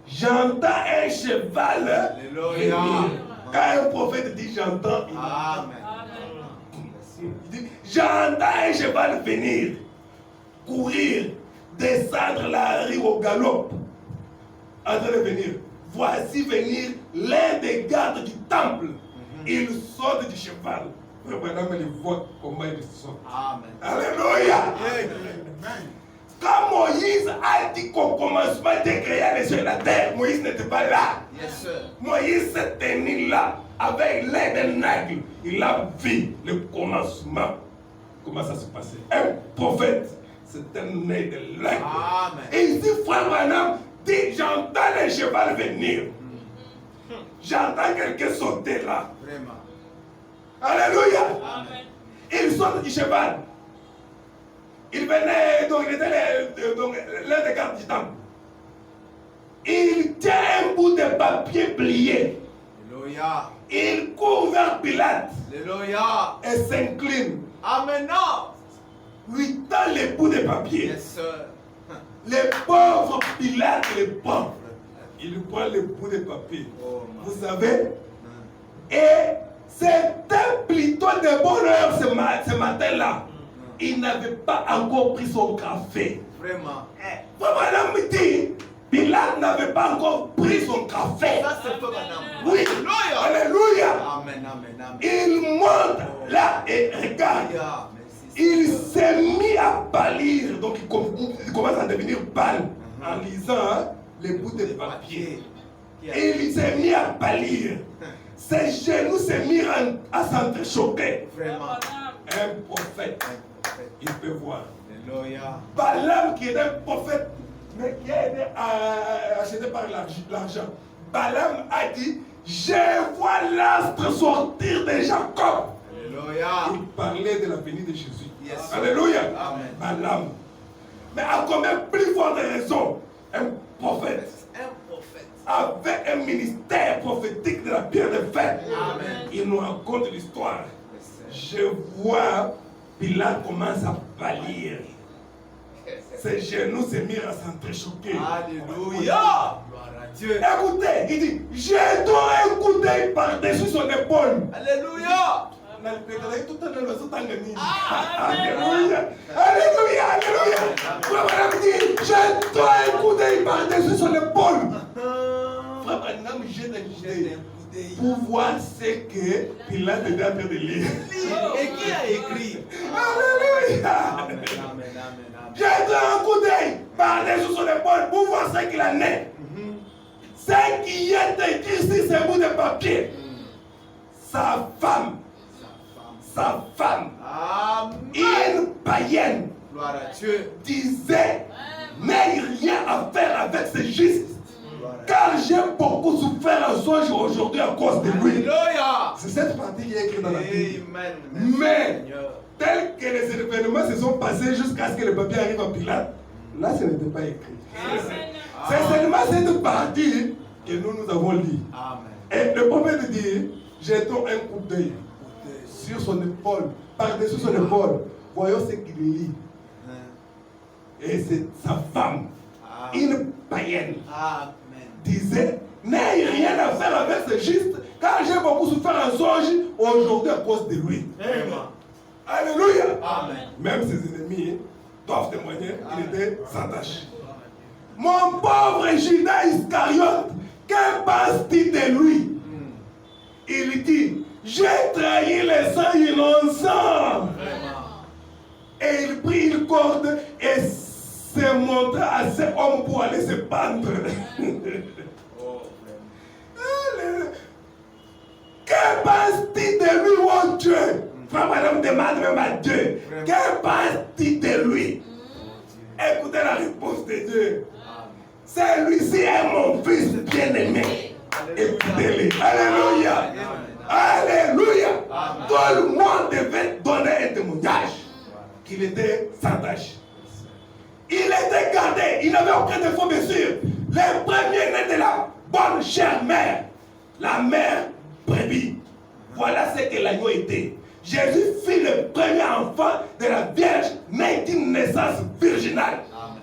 J'entends un cheval venir. Quand un prophète dit j'entends, il dit, j'entends un cheval venir, courir, descendre la rue au galop, en train de venir. Voici venir l'un des gardes du temple. Il saute du cheval. Madame, elle voit comment il saute. Alléluia. Quand Moïse a dit qu'au commencement de créer les cieux et la terre, Moïse n'était pas là. Moïse s'est tenu là avec l'aide d'un aigle. Il a vu le commencement. Comment ça se passait? Un prophète, c'est un aide de l'aigle. Et ici, frère Branham dit, j'entends le cheval venir. J'entends quelqu'un sauter là. Vraiment. Alléluia. Amen. Il saute du cheval. Il venait, donc il était l'un des gardes du temple. Il tient un bout de papier plié. Alléluia. Il court vers Pilate. Alléluia. Et s'incline. Amen. Lui tend le bout de papier. Yes, sir. Le pauvre Pilate, le pauvre. Il prend le bout de papier. Oh, vous savez? Et c'était plutôt de bonne heure ce matin-là. Il n'avait pas encore pris son café. Vraiment. Madame me dit, Pilate n'avait pas encore pris son café. Ça, c'est pas madame. Oui. Alléluia. Alléluia. Amen, amen, amen. Il monte là et regarde. Alléluia. Il s'est mis à pâlir. Donc il commence à devenir pâle en lisant les bouts de papier. Et il s'est mis à pâlir. Ses genoux s'est mis à s'entrechoquer. Vraiment. Un prophète, il peut voir. Alléluia. Balaam qui est un prophète, mais qui a été acheté par l'argent. Balaam a dit, je vois l'astre sortir de Jacob. Alléluia. Il parlait de la venue de Jésus. Yes. Alléluia. Amen. Balaam. Mais à combien plus forte raison, un prophète avec un ministère prophétique de la pierre de fer. Amen. Il nous raconte l'histoire. Je vois Pilate commence à pâlir. Ses genoux se mirent à s'entrechoquer. Alléluia. Gloire à Dieu. Écoutez, il dit, jetons un coup d'œil par-dessus son épaule. Alléluia. Alléluia. Alléluia. Alléluia. Frère Branham dit, jetons un coup d'œil par-dessus son épaule. Frère Branham jette un coup d'œil pour voir ce que Pilate était en train de lire. Et qui a écrit? Alléluia. Amen, amen, amen. Jette un coup d'œil par-dessus son épaule pour voir ce qu'il en est. Ce qui est écrit sur ce bout de papier. Sa femme, Amen. une païenne, Gloire à Dieu. disait, n'aie rien à faire avec ce juste, Gloire à car j'ai beaucoup souffert en songe aujourd'hui à cause de lui. Alléluia. C'est cette partie qui est écrite dans la Bible. Amen. Mais, Seigneur. tel que les événements se sont passés jusqu'à ce que le papier arrive à Pilate, là ce n'était pas écrit. C'est seulement cette partie que nous avons lue. Amen. Et le prophète dit, jetons un coup d'œil sur son épaule, par-dessus son épaule, voyons ce qu'il lit. Et c'est sa femme, une païenne, disait, n'ayez rien à faire avec ce juste, car j'ai beaucoup souffert en songe aujourd'hui à cause de lui. Alléluia. Amen. Même ses ennemis doivent témoigner qu'il était sans tâche. Mon pauvre Judas Iscariote, que penses-tu de lui? Il dit, j'ai trahi les saints innocents. Et il prit une corde et se montra à ces hommes pour aller se pendre. Que penses-tu de lui, mon Dieu? Frère, madame, demande même à Dieu. Que penses-tu de lui? Écoutez la réponse de Dieu. Celui-ci est mon fils bien-aimé. Écoutez-le. Alléluia. Alléluia. Tout le monde devait donner un témoignage qu'il était sans tâche. Il était gardé. Il n'avait aucun défaut, bien sûr. Les premiers nés de la bonne chère mère. La mère brebis. Voilà ce que l'agneau était. Jésus fut le premier enfant de la Vierge née d'une naissance virginale. Amen.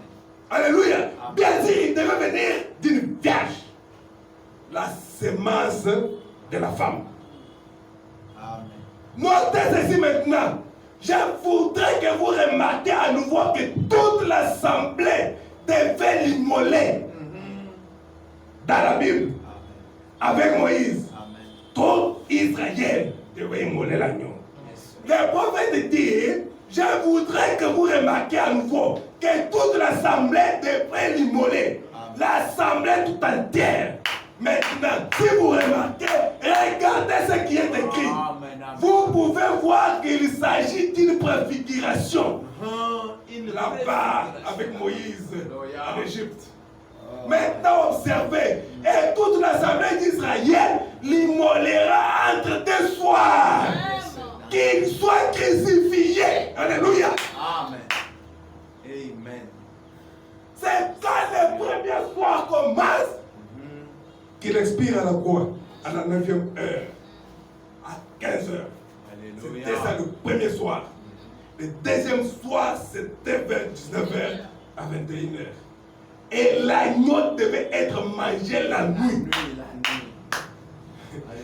Alléluia. Amen. Bien sûr, il devait venir d'une vierge. La sémence de la femme. Amen. Notez ceci maintenant. Je voudrais que vous remarquiez à nouveau que toute l'assemblée devait l'immoler dans la Bible. Amen. Avec Moïse. Amen. Tout Israël devait immoler l'agneau. Le prophète dit, je voudrais que vous remarquiez à nouveau que toute l'assemblée devrait l'immoler. L'assemblée tout entière. Maintenant, si vous remarquez, regardez ce qui est écrit. Vous pouvez voir qu'il s'agit d'une préfiguration. Là-bas, avec Moïse, en Égypte. Maintenant, observez, et toute l'assemblée d'Israël l'immolera entre deux soirs. Qu'il soit crucifié. Alléluia. Amen. Amen. C'est quand le premier soir commence qu'il expire à la croix, à la 9e heure, à 15 heures. C'était ça le premier soir. Le deuxième soir, c'était vers 19h à 21h. Et l'agneau devait être mangé la nuit.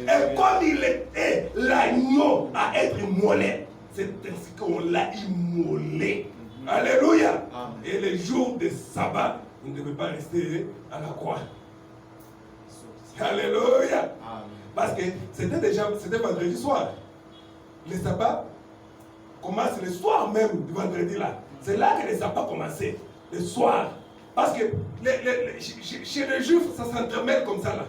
Et comme il était l'agneau à être immolé, c'est ainsi qu'on l'a immolé. Alléluia. Amen. Et les jours de sabbat, on ne devait pas rester à la croix. Alléluia. Amen. Parce que c'était vendredi soir. Le sabbat commence le soir même du vendredi là. C'est là que le sabbat commençait. Le soir. Parce que chez les Juifs, ça s'entremêle comme ça là.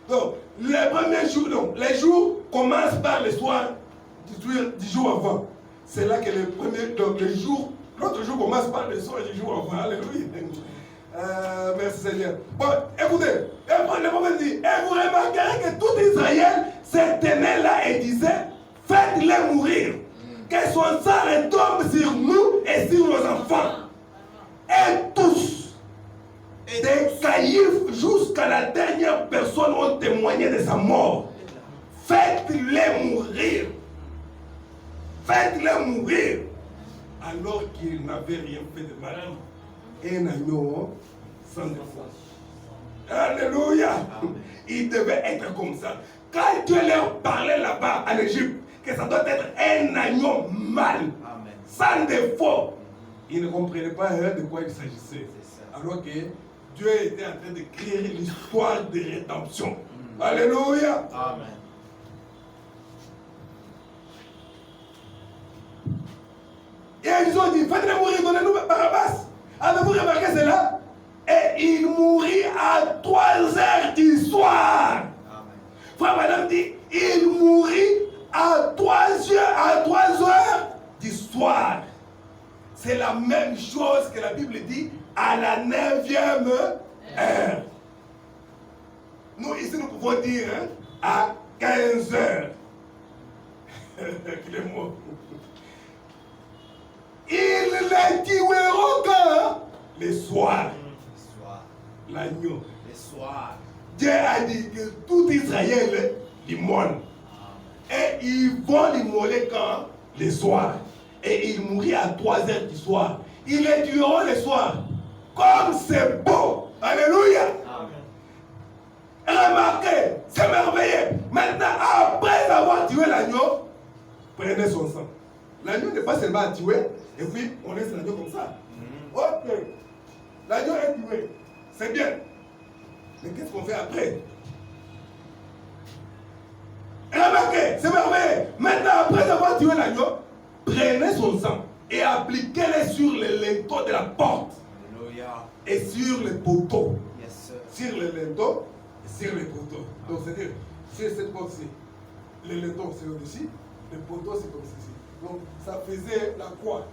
Donc, les premiers jours, donc, les jours commencent par le soir du jour avant. C'est là que le premier, donc le jour, l'autre jour commence par le soir du jour avant. Alléluia. Merci Seigneur. Bon, écoutez, le prophète dit, et vous remarquerez que tout Israël se tenait là et disait, faites-les mourir. Que son sang retombe sur nous et sur nos enfants. Et tous. Des caïfs jusqu'à la dernière personne ont témoigné de sa mort. Faites-les mourir. Faites-les mourir. Alors qu'il n'avait rien fait de mal. Un agneau sans défaut. Alléluia. Il devait être comme ça. Quand Dieu leur parlait là-bas en Égypte, que ça doit être un agneau mâle, sans défaut, ils ne comprenaient pas de quoi il s'agissait. Alors que Dieu était en train d'écrire l'histoire de rédemption. Alléluia. Amen. Et ils ont dit, faites-les mourir, donnez-nous Barabbas. Avez-vous remarqué cela? Et il mourit à 3 heures du soir. Amen. Frère madame dit, il mourit à 3 heures du soir. C'est la même chose que la Bible dit à la 9e heure. Nous ici nous pouvons dire à 15 heures. Qu'il est mort. Ils les tueront quand? Le soir. L'agneau. Le soir. Dieu a dit que tout Israël l'immole. Et Et ils vont l'immoler quand? Le soir. Et il mourit à 3 heures du soir. Ils les tueront le soir. Comme c'est beau. Alléluia. Remarquez, c'est merveilleux. Maintenant, après avoir tué l'agneau, prenez son sang. L'agneau n'est pas seulement à tuer, et puis on laisse l'agneau comme ça. Ok. L'agneau est tué. C'est bien. Mais qu'est-ce qu'on fait après? Remarquez, c'est merveilleux. Maintenant, après avoir tué l'agneau, prenez son sang et appliquez-le sur les linteaux de la porte. Alléluia. Et sur les poteaux. Yes, sir. Sur les linteaux et sur les poteaux. Donc, c'est-à-dire, sur cette porte-ci, les linteaux c'est au-dessus, les poteaux c'est comme ceci. Donc, ça faisait la croix.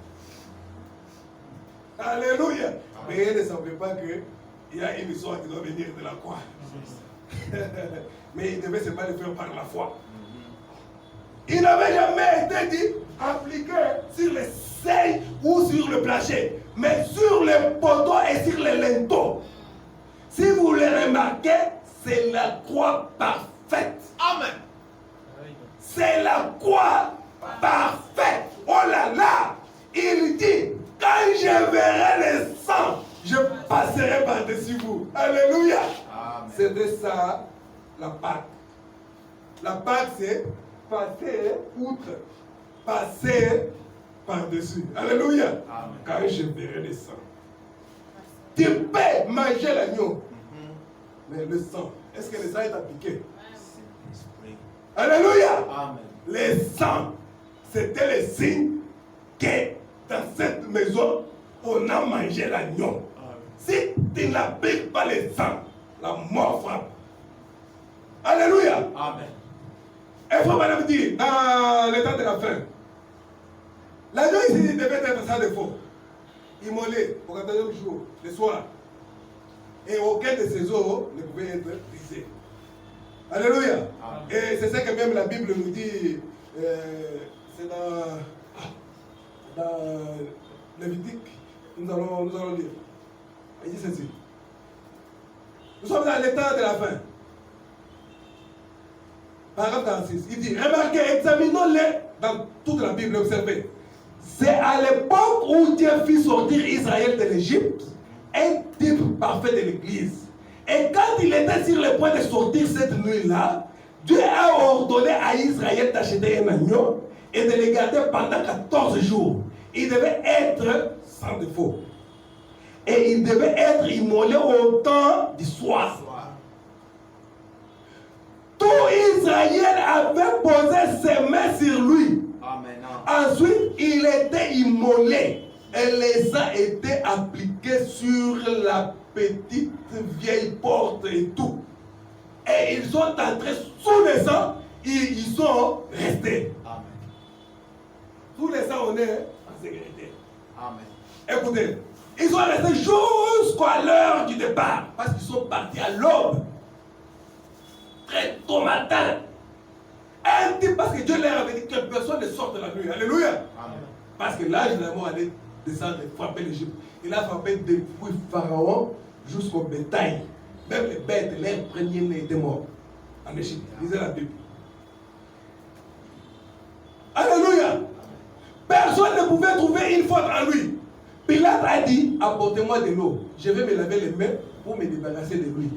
Alléluia. Mais il ne savait pas qu'il y a une histoire qui doit venir de la croix. Mais il devait seulement le faire par la foi. Il n'avait jamais été dit appliqué sur les seuils ou sur le plancher, mais sur les poteaux et sur les linteaux. Si vous le remarquez, c'est la croix parfaite. Amen. C'est la croix parfaite. Oh là là! Il dit, quand je verrai le sang, je passerai par-dessus vous. Alléluia! Amen. C'était ça, la Pâque. La Pâque, c'est passer outre, passer par-dessus. Alléluia! Amen. Quand je verrai le sang. Tu peux manger l'agneau, mais le sang, est-ce que le sang est appliqué? Saint-Esprit. Alléluia! Amen. Le sang, c'était le signe que dans cette maison, on a mangé l'agneau. Si tu n'appliques pas le sang, la mort frappe. Alléluia! Amen. Il faut madame dire, dans l'état de la fin, l'agneau ici devait être sans défaut. Immolé au 14e jour, le soir. Et aucun de ses os ne pouvait être brisé. Alléluia. Amen. Et c'est ça que même la Bible nous dit, c'est dans Lévitique, nous allons lire. Il dit ceci. Nous sommes dans l'état de la fin. Paragraphe 46. Il dit, remarquez, examinons-les dans toute la Bible, observez. C'est à l'époque où Dieu fit sortir Israël de l'Égypte, un type parfait de l'Église. Et quand il était sur le point de sortir cette nuit-là, Dieu a ordonné à Israël d'acheter un agneau et de le garder pendant 14 jours. Il devait être sans défaut. Et il devait être immolé au temps du soir. Tout Israël avait posé ses mains sur lui. Amen. Ensuite, il était immolé. Et les sang étaient appliqués sur la petite vieille porte et tout. Et ils sont entrés sous le sang. Ils sont restés. Amen. Sous le sang, on est en sécurité. Amen. Écoutez, ils sont restés jusqu'à l'heure du départ. Parce qu'ils sont partis à l'aube. Très tôt matin. Un type, parce que Dieu leur avait dit que personne ne sorte de la nuit. Alléluia. Amen. Parce que l'âge de la mort allait descendre et frapper l'Égypte. Il a frappé depuis Pharaon jusqu'au bétail. Même les bêtes, leurs premiers-nés étaient morts en Égypte. Lisez la Bible. Alléluia. Personne ne pouvait trouver une faute en lui. Pilate a dit, apportez-moi de l'eau. Je vais me laver les mains pour me débarrasser de lui.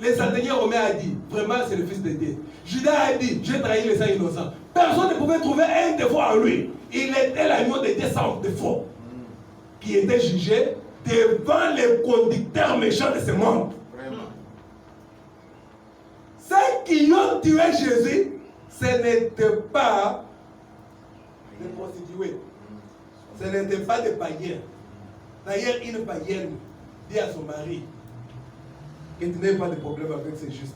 Les centeniers romains ont dit, vraiment c'est le fils de Dieu. Judas a dit, j'ai trahi les saints innocents. Personne ne pouvait trouver un défaut en lui. Il était l'agneau de Dieu sans défaut, qui était jugé devant les conducteurs méchants de ce monde. Vraiment. Ceux qui ont tué Jésus, ce n'était pas des prostituées. Ce n'était pas des païens. D'ailleurs, une païenne dit à son mari que tu n'as pas de problème avec ces justes.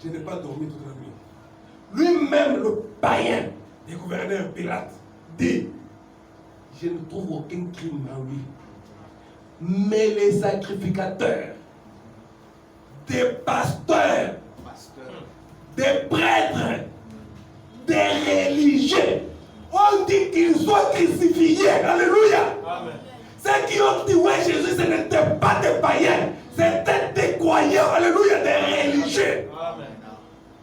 Je n'ai pas dormi toute la nuit. Lui-même, le païen, le gouverneur Pilate, dit, je ne trouve aucun crime en lui. Mais les sacrificateurs, des pasteurs, des prêtres, des religieux, on dit qu'ils sont crucifiés. Alléluia. Amen. Ceux qui ont tué Jésus, ce n'étaient pas des païens, c'était des croyants. Alléluia, des religieux. Amen.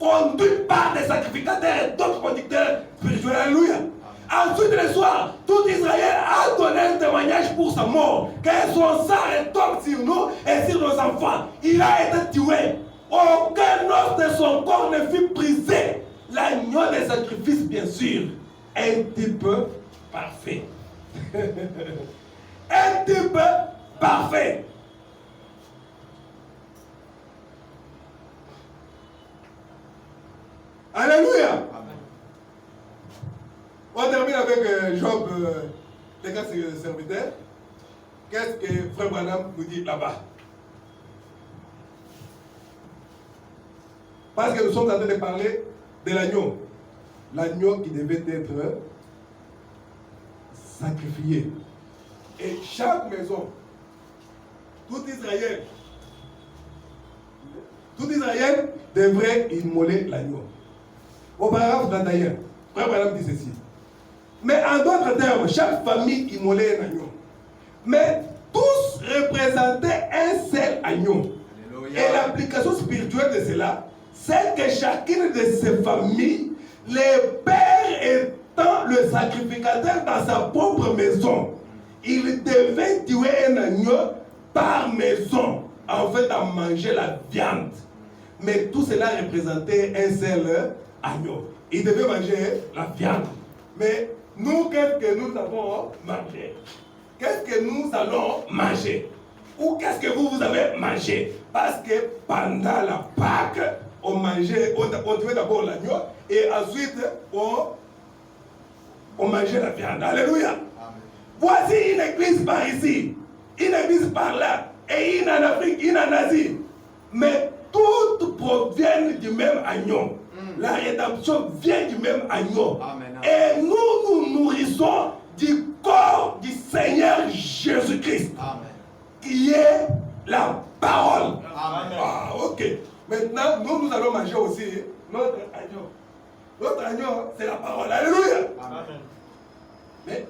conduit par des sacrificateurs et d'autres conducteurs spirituels. Alléluia. Ensuite, le soir, tout Israël a donné un témoignage pour sa mort. Que son sang retombe sur nous et sur nos enfants. Il a été tué. Aucun os de son corps ne fut brisé. L'agneau des sacrifices, bien sûr, un type parfait. Un type parfait. Alléluia. On termine avec Job, les gars serviteurs. Qu'est-ce que Frère Branham nous dit là-bas? Parce que nous sommes en train de parler de l'agneau. L'agneau qui devait être sacrifié. Et chaque maison, tout Israël devrait immoler l'agneau. Au paragraphe 31, Frère Branham dit ceci. Mais en d'autres termes, chaque famille immolait un agneau. Mais tous représentaient un seul agneau. Alléluia. Et l'application spirituelle de cela, c'est que chacune de ces familles, le père étant le sacrificateur dans sa propre maison, il devait tuer un agneau par maison, en fait, à manger la viande. Mais tout cela représentait un seul agneau. Il devait manger la viande. Mais nous, qu'est-ce que nous avons mangé? Qu'est-ce que nous allons manger? Ou qu'est-ce que vous avez mangé? Parce que pendant la Pâque, on mangeait, on tuait d'abord l'agneau et ensuite on mangeait la viande. Alléluia. Amen. Voici une église par ici, une église par là, et une en Afrique, une en Asie. Mais toutes proviennent du même agneau. La rédemption vient du même agneau. Amen. Et nous nous nourrissons du corps du Seigneur Jésus-Christ, qui est la parole. Amen. Ah, ok. Maintenant, nous allons manger aussi notre agneau. Notre agneau, c'est la parole. Alléluia. Amen. Mais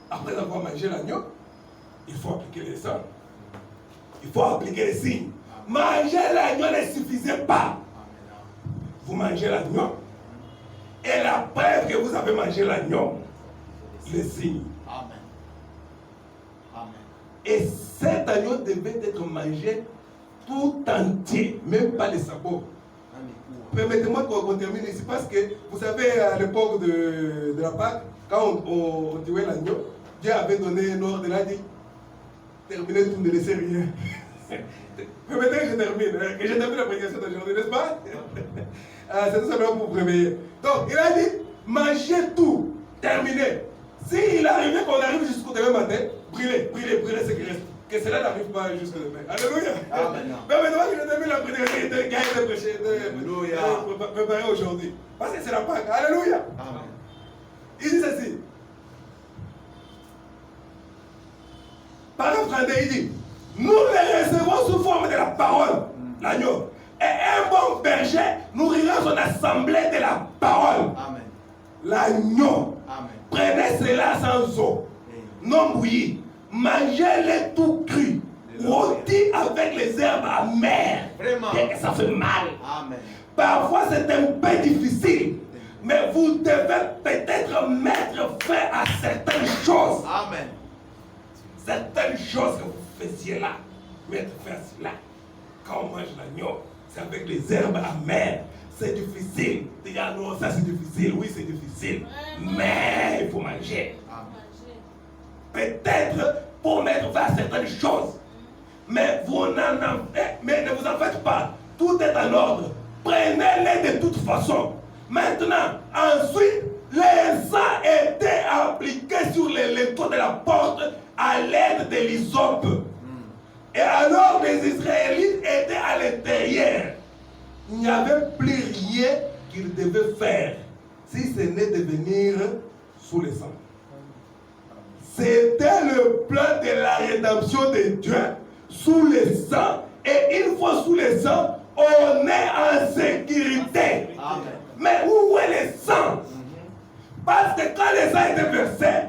après avoir mangé l'agneau, il faut appliquer les signes. Il faut appliquer les signes. Manger l'agneau ne suffisait pas. Vous mangez l'agneau. Et la preuve que vous avez mangé l'agneau, les signes. Amen. Amen. Et cet agneau devait être mangé tout entier, même pas les sabots. Permettez-moi qu'on termine ici parce que vous savez, à l'époque de la Pâque, quand on tuait l'agneau, Dieu avait donné un ordre, il a dit terminez tout, ne laissez rien. Permettez que je termine, que je termine la prédication d'aujourd'hui, n'est-ce pas? C'est tout simplement pour vous réveiller. Donc, il a dit mangez tout, terminez. S'il arrivait qu'on arrive jusqu'au demain matin, brûlez ce qui reste. Que cela n'arrive pas jusqu'au demain. Alléluia. Permettez-moi que je termine la prédication qui a été prêchée, préparée aujourd'hui. Parce que c'est la Pâque. Alléluia. Amen. Il dit ceci. Paragraphe 32, il dit nous les recevons sous forme de la parole, l'agneau. Et un bon berger nourrira son assemblée de la parole. Amen. L'agneau. Prenez cela sans eau, non bouilli. Mangez-les tout cru, rôtis avec les herbes amères. Et que ça fait mal. Amen. Parfois c'est un peu difficile, mais vous devez peut-être mettre fin à certaines choses. Amen. Certaines choses que vous faisiez là, mettre fin à cela. Quand on mange l'agneau, c'est avec les herbes amères. C'est difficile. Dis ah non, ça c'est difficile. Oui, c'est difficile. Mais il faut manger. Peut-être pour mettre fin à certaines choses. Mais mais ne vous en faites pas. Tout est en ordre. Prenez-les de toute façon. Maintenant, ensuite, les sang étaient appliqués sur les linteaux de la porte à l'aide de l'hysope. Et alors les Israélites étaient à l'intérieur. Il n'y avait plus rien qu'ils devaient faire si ce n'est de venir sous le sang. C'était le plan de la rédemption de Dieu sous le sang. Et une fois sous le sang, on est en sécurité. Amen. Mais où est le sang? Parce que quand le sang était versé,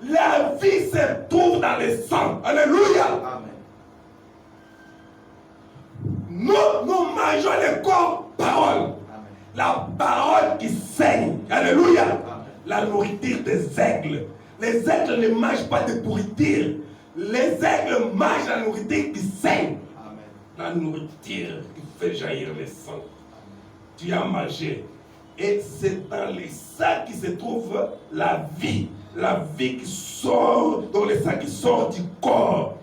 la vie se trouve dans le sang. Alléluia. Amen. Nous mangeons le corps parole. Amen. La parole qui saigne. Alléluia. La nourriture des aigles. Les aigles ne mangent pas de pourriture. Les aigles mangent la nourriture qui saigne. La nourriture qui fait jaillir le sang. Tu as mangé. Et c'est dans les sangs qui se trouve la vie. La vie qui sort, dans le sang qui sort du corps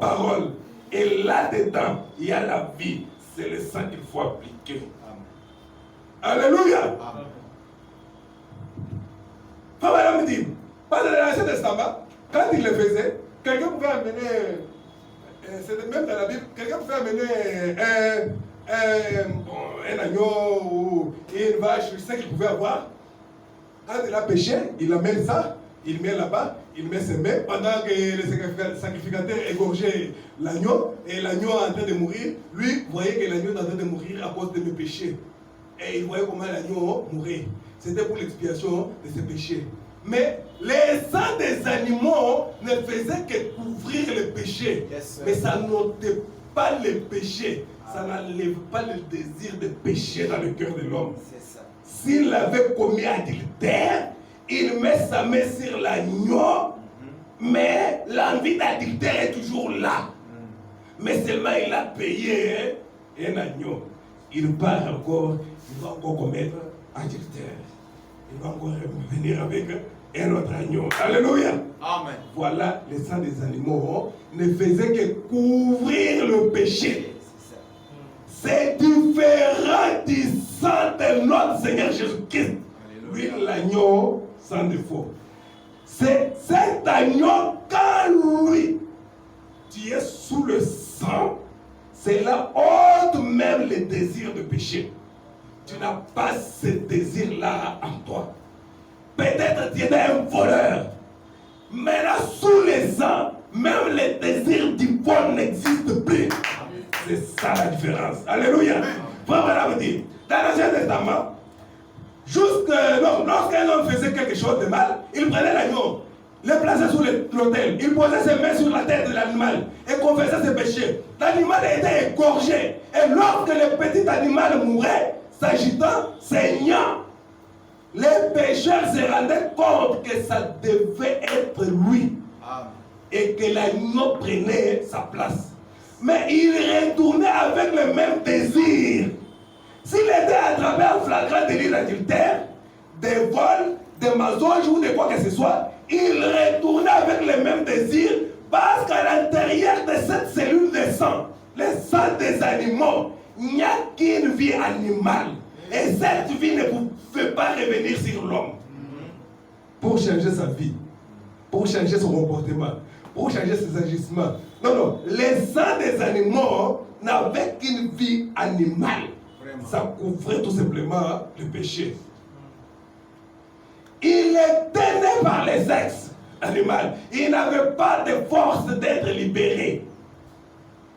parole. Et là-dedans, il y a la vie. C'est le sang qu'il faut appliquer. Alléluia. Frère me dit, pas dans l'Ancien Testament, quand il le faisait, quelqu'un pouvait amener, c'est même dans la Bible, quelqu'un pouvait amener un agneau ou une vache, je sais qu'il pouvait avoir. Quand il a péché, il amène ça, il met là-bas, il met ses mains, pendant que le sacrificateur égorgeait l'agneau, et l'agneau est en train de mourir, lui voyait que l'agneau est en train de mourir à cause de mes péchés. Et il voyait comment l'agneau mourait. C'était pour l'expiation de ses péchés. Mais les sangs des animaux ne faisaient que couvrir le péché. Yes, mais ça n'ôtait pas le péché. Ça n'enlève pas le désir de péché dans le cœur de l'homme. S'il avait commis adultère, il met sa main sur l'agneau, mais l'envie d'adultère est toujours là. Mais seulement il a payé un agneau. Il part encore, il va encore commettre adultère. Il va encore revenir avec un autre agneau. Alléluia. Amen. Voilà, le sang des animaux ne faisait que couvrir le péché. C'est différent du sang de notre Seigneur Jésus-Christ. Lui, l'agneau sans défaut. C'est cet agneau, quand lui, tu es sous le sang, c'est là ôte même le désir de péché. Tu n'as pas ce désir-là en toi. Peut-être tu étais un voleur. Mais là, sous le sang, même le désir du vol n'existe plus. C'est ça la différence. Alléluia. Frère, vous dire, dans l'Ancien Testament, lorsqu'un homme faisait quelque chose de mal, il prenait l'agneau, le plaçait sur l'autel, il posait ses mains sur la tête de l'animal et confessait ses péchés. L'animal était égorgé. Et lorsque le petit animal mourait, s'agitant, saignant, les pécheurs se rendaient compte que ça devait être lui. Et que l'agneau prenait sa place. Mais il retournait avec le même désir. S'il était attrapé en flagrant délit d'adultère, des vols, des mensonges ou de quoi que ce soit, il retournait avec le même désir parce qu'à l'intérieur de cette cellule de sang, le sang des animaux, il n'y a qu'une vie animale. Et cette vie ne pouvait pas revenir sur l'homme. Pour changer sa vie, pour changer son comportement, pour changer ses agissements. Non, les sangs des animaux n'avaient qu'une vie animale. Vraiment. Ça couvrait tout simplement le péché. Il était né par les sexes animaux. Il n'avait pas de force d'être libéré.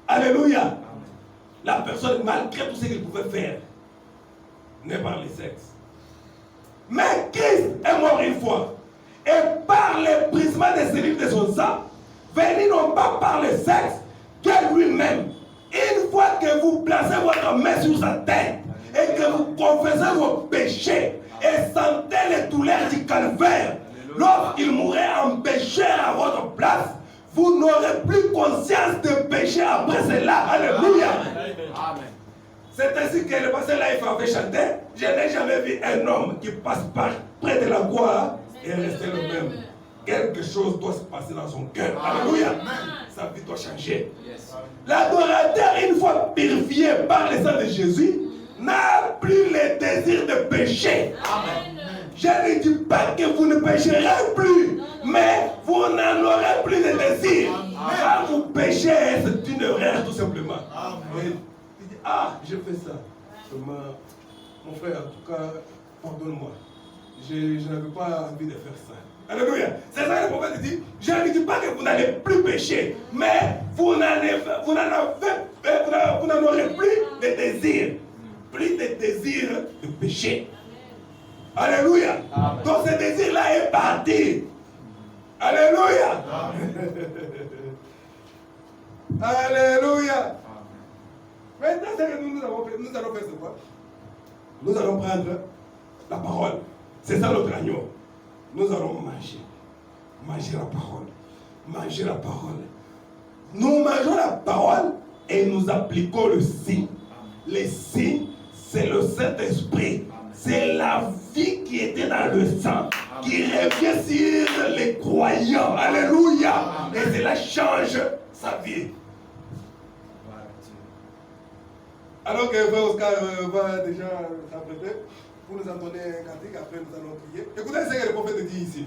Alléluia. La personne, malgré tout ce qu'il pouvait faire, né par les sexes. Mais Christ est mort une fois. Et par le brisement des cellules de son sang, venu non pas par le sexe, que lui-même. Une fois que vous placez votre main sur sa tête et que vous confessez vos péchés et sentez les douleurs du calvaire, lorsqu'il mourrait en péché à votre place, vous n'aurez plus conscience de péché après cela. Alléluia. Amen. C'est ainsi que le pasteur Laïf avait chanté. Je n'ai jamais vu un homme qui passe par près de la croix et rester le même. Quelque chose doit se passer dans son cœur. Alléluia. Sa vie doit changer. Yes. L'adorateur, une fois purifié par le sang de Jésus, n'a plus le désir de pécher. Amen. Je ne dis pas que vous ne pécherez plus, mais vous n'en aurez plus de désir. Quand vous péchez, c'est une erreur tout simplement. Amen. Il dit, je fais ça. Mon frère, en tout cas, pardonne-moi. Je n'avais pas envie de faire ça. Alléluia. C'est ça que le prophète dit. Je ne dis pas que vous n'allez plus pécher, mais vous n'en aurez plus de désir. Plus de désir de péché. Alléluia. Amen. Donc ce désir-là est parti. Alléluia. Amen. Alléluia. Maintenant, ce que nous allons faire, c'est quoi? nous allons prendre la parole. C'est ça notre agneau. Nous allons manger. Manger la parole. Manger la parole. Nous mangeons la parole et nous appliquons le signe. Les signes, c'est le Saint-Esprit. C'est la vie qui était dans le sang, qui revient sur les croyants. Alléluia. Et cela change sa vie. Alors que Frère Oscar va déjà s'apprêter pour nous entonner un cantique, après nous allons prier. Écoutez ce que le prophète dit ici.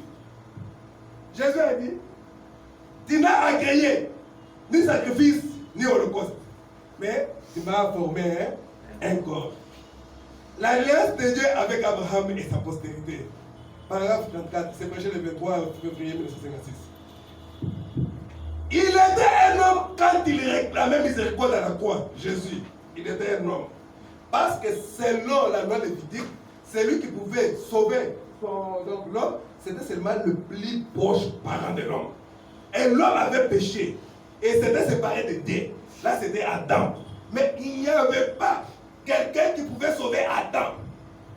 Jésus a dit, tu n'as agréé ni sacrifice ni holocauste, mais tu m'as formé un corps. L'alliance de Dieu avec Abraham et sa postérité. Paragraphe 34, c'est prêché le 23 février 1956. Il était un homme quand il réclamait miséricorde à la croix, Jésus. Il était un homme. Parce que selon la loi lévitique, c'est lui qui pouvait sauver donc l'homme, c'était seulement le plus proche parent de l'homme. Et l'homme avait péché et s'était séparé de Dieu. Là, c'était Adam. Mais il n'y avait pas quelqu'un qui pouvait sauver Adam.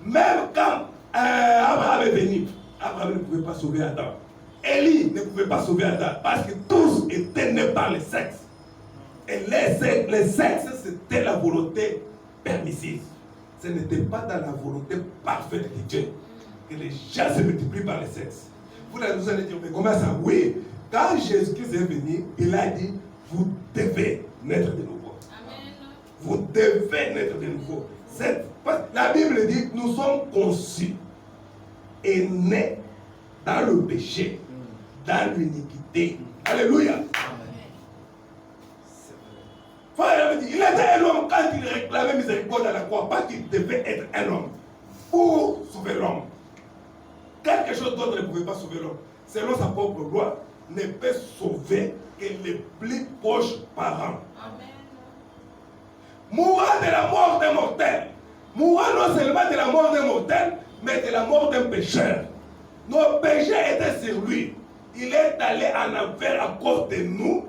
Même quand Abraham est venu, Abraham ne pouvait pas sauver Adam. Élie ne pouvait pas sauver Adam parce que tous étaient nés par le sexe. Et les sexes, c'était la volonté permissive. Ce n'était pas dans la volonté parfaite de Dieu que les gens se multiplient par les sexes. Vous allez dire, mais comment ça? Oui, quand Jésus-Christ est venu, il a dit, vous devez naître de nouveau. Amen. Vous devez naître de nouveau. La Bible dit, nous sommes conçus et nés dans le péché, dans l'iniquité. Alléluia. Frère avait dit, il était un homme quand il réclamait miséricorde à la croix, pas qu'il devait être un homme pour sauver l'homme. Quelque chose d'autre ne pouvait pas sauver l'homme. Selon sa propre loi, ne peut sauver que les plus proches parents. Amen. Mourant de la mort d'un mortel. Mourant non seulement de la mort d'un mortel, mais de la mort d'un pécheur. Nos péchés étaient sur lui. Il est allé en enfer à cause de nous,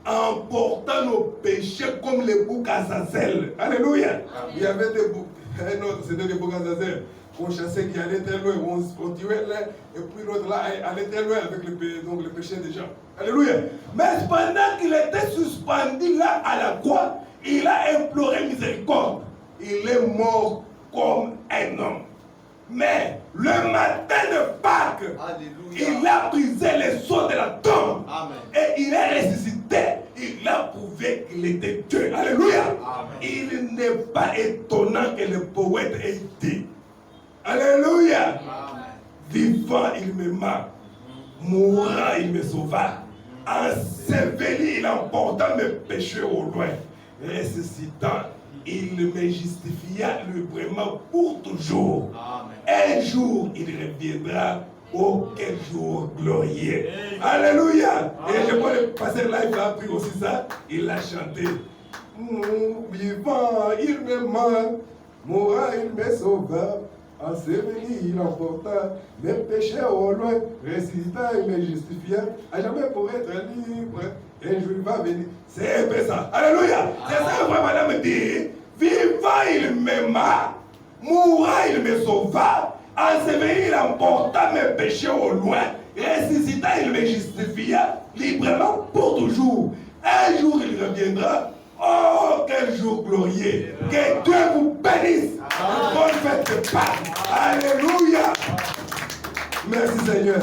en portant nos péchés comme les boucs à Azazel. Alléluia. Amen. Il y avait des boucs. Un autre, c'était des boucs à Azazel. On chassait qui allait très loin, on tuait l'un, et puis l'autre là allait très loin avec le péché des gens. Alléluia. Mais pendant qu'il était suspendu là à la croix, il a imploré miséricorde. Il est mort comme un homme. Mais le matin de Pâques, alléluia, il a brisé les sceaux de la tombe. Amen. Et il est ressuscité. Il a prouvé qu'il était Dieu. Alléluia. Amen. Il n'est pas étonnant que le poète ait dit, alléluia. Amen. Vivant, il me m'a. Mourant, il me sauva. Enseveli, il emporta mes péchés au loin. Ressuscitant, il me justifia librement pour toujours. Amen. Un jour, il reviendra. Oh, quel jour glorieux. Alléluia. Et je vois le pasteur là, il a appris aussi ça. Il a chanté. Vivant, il me m'a. Mourant, il me sauva. Enseveli, il emporta mes péchés au loin. Ressuscitant, il me justifia. À jamais pour être libre. Un jour, il va venir. C'est un peu ça. Alléluia. C'est ça que madame me dit. Vivant, il m'aima. Mourant, il me sauva. Enseveli, il emporta mes péchés au loin. Ressuscitant, il me justifia librement pour toujours. Un jour, il reviendra. Oh, quel jour glorieux. Que Dieu vous bénisse. Bonne fête de Pâques. Alléluia. Merci Seigneur.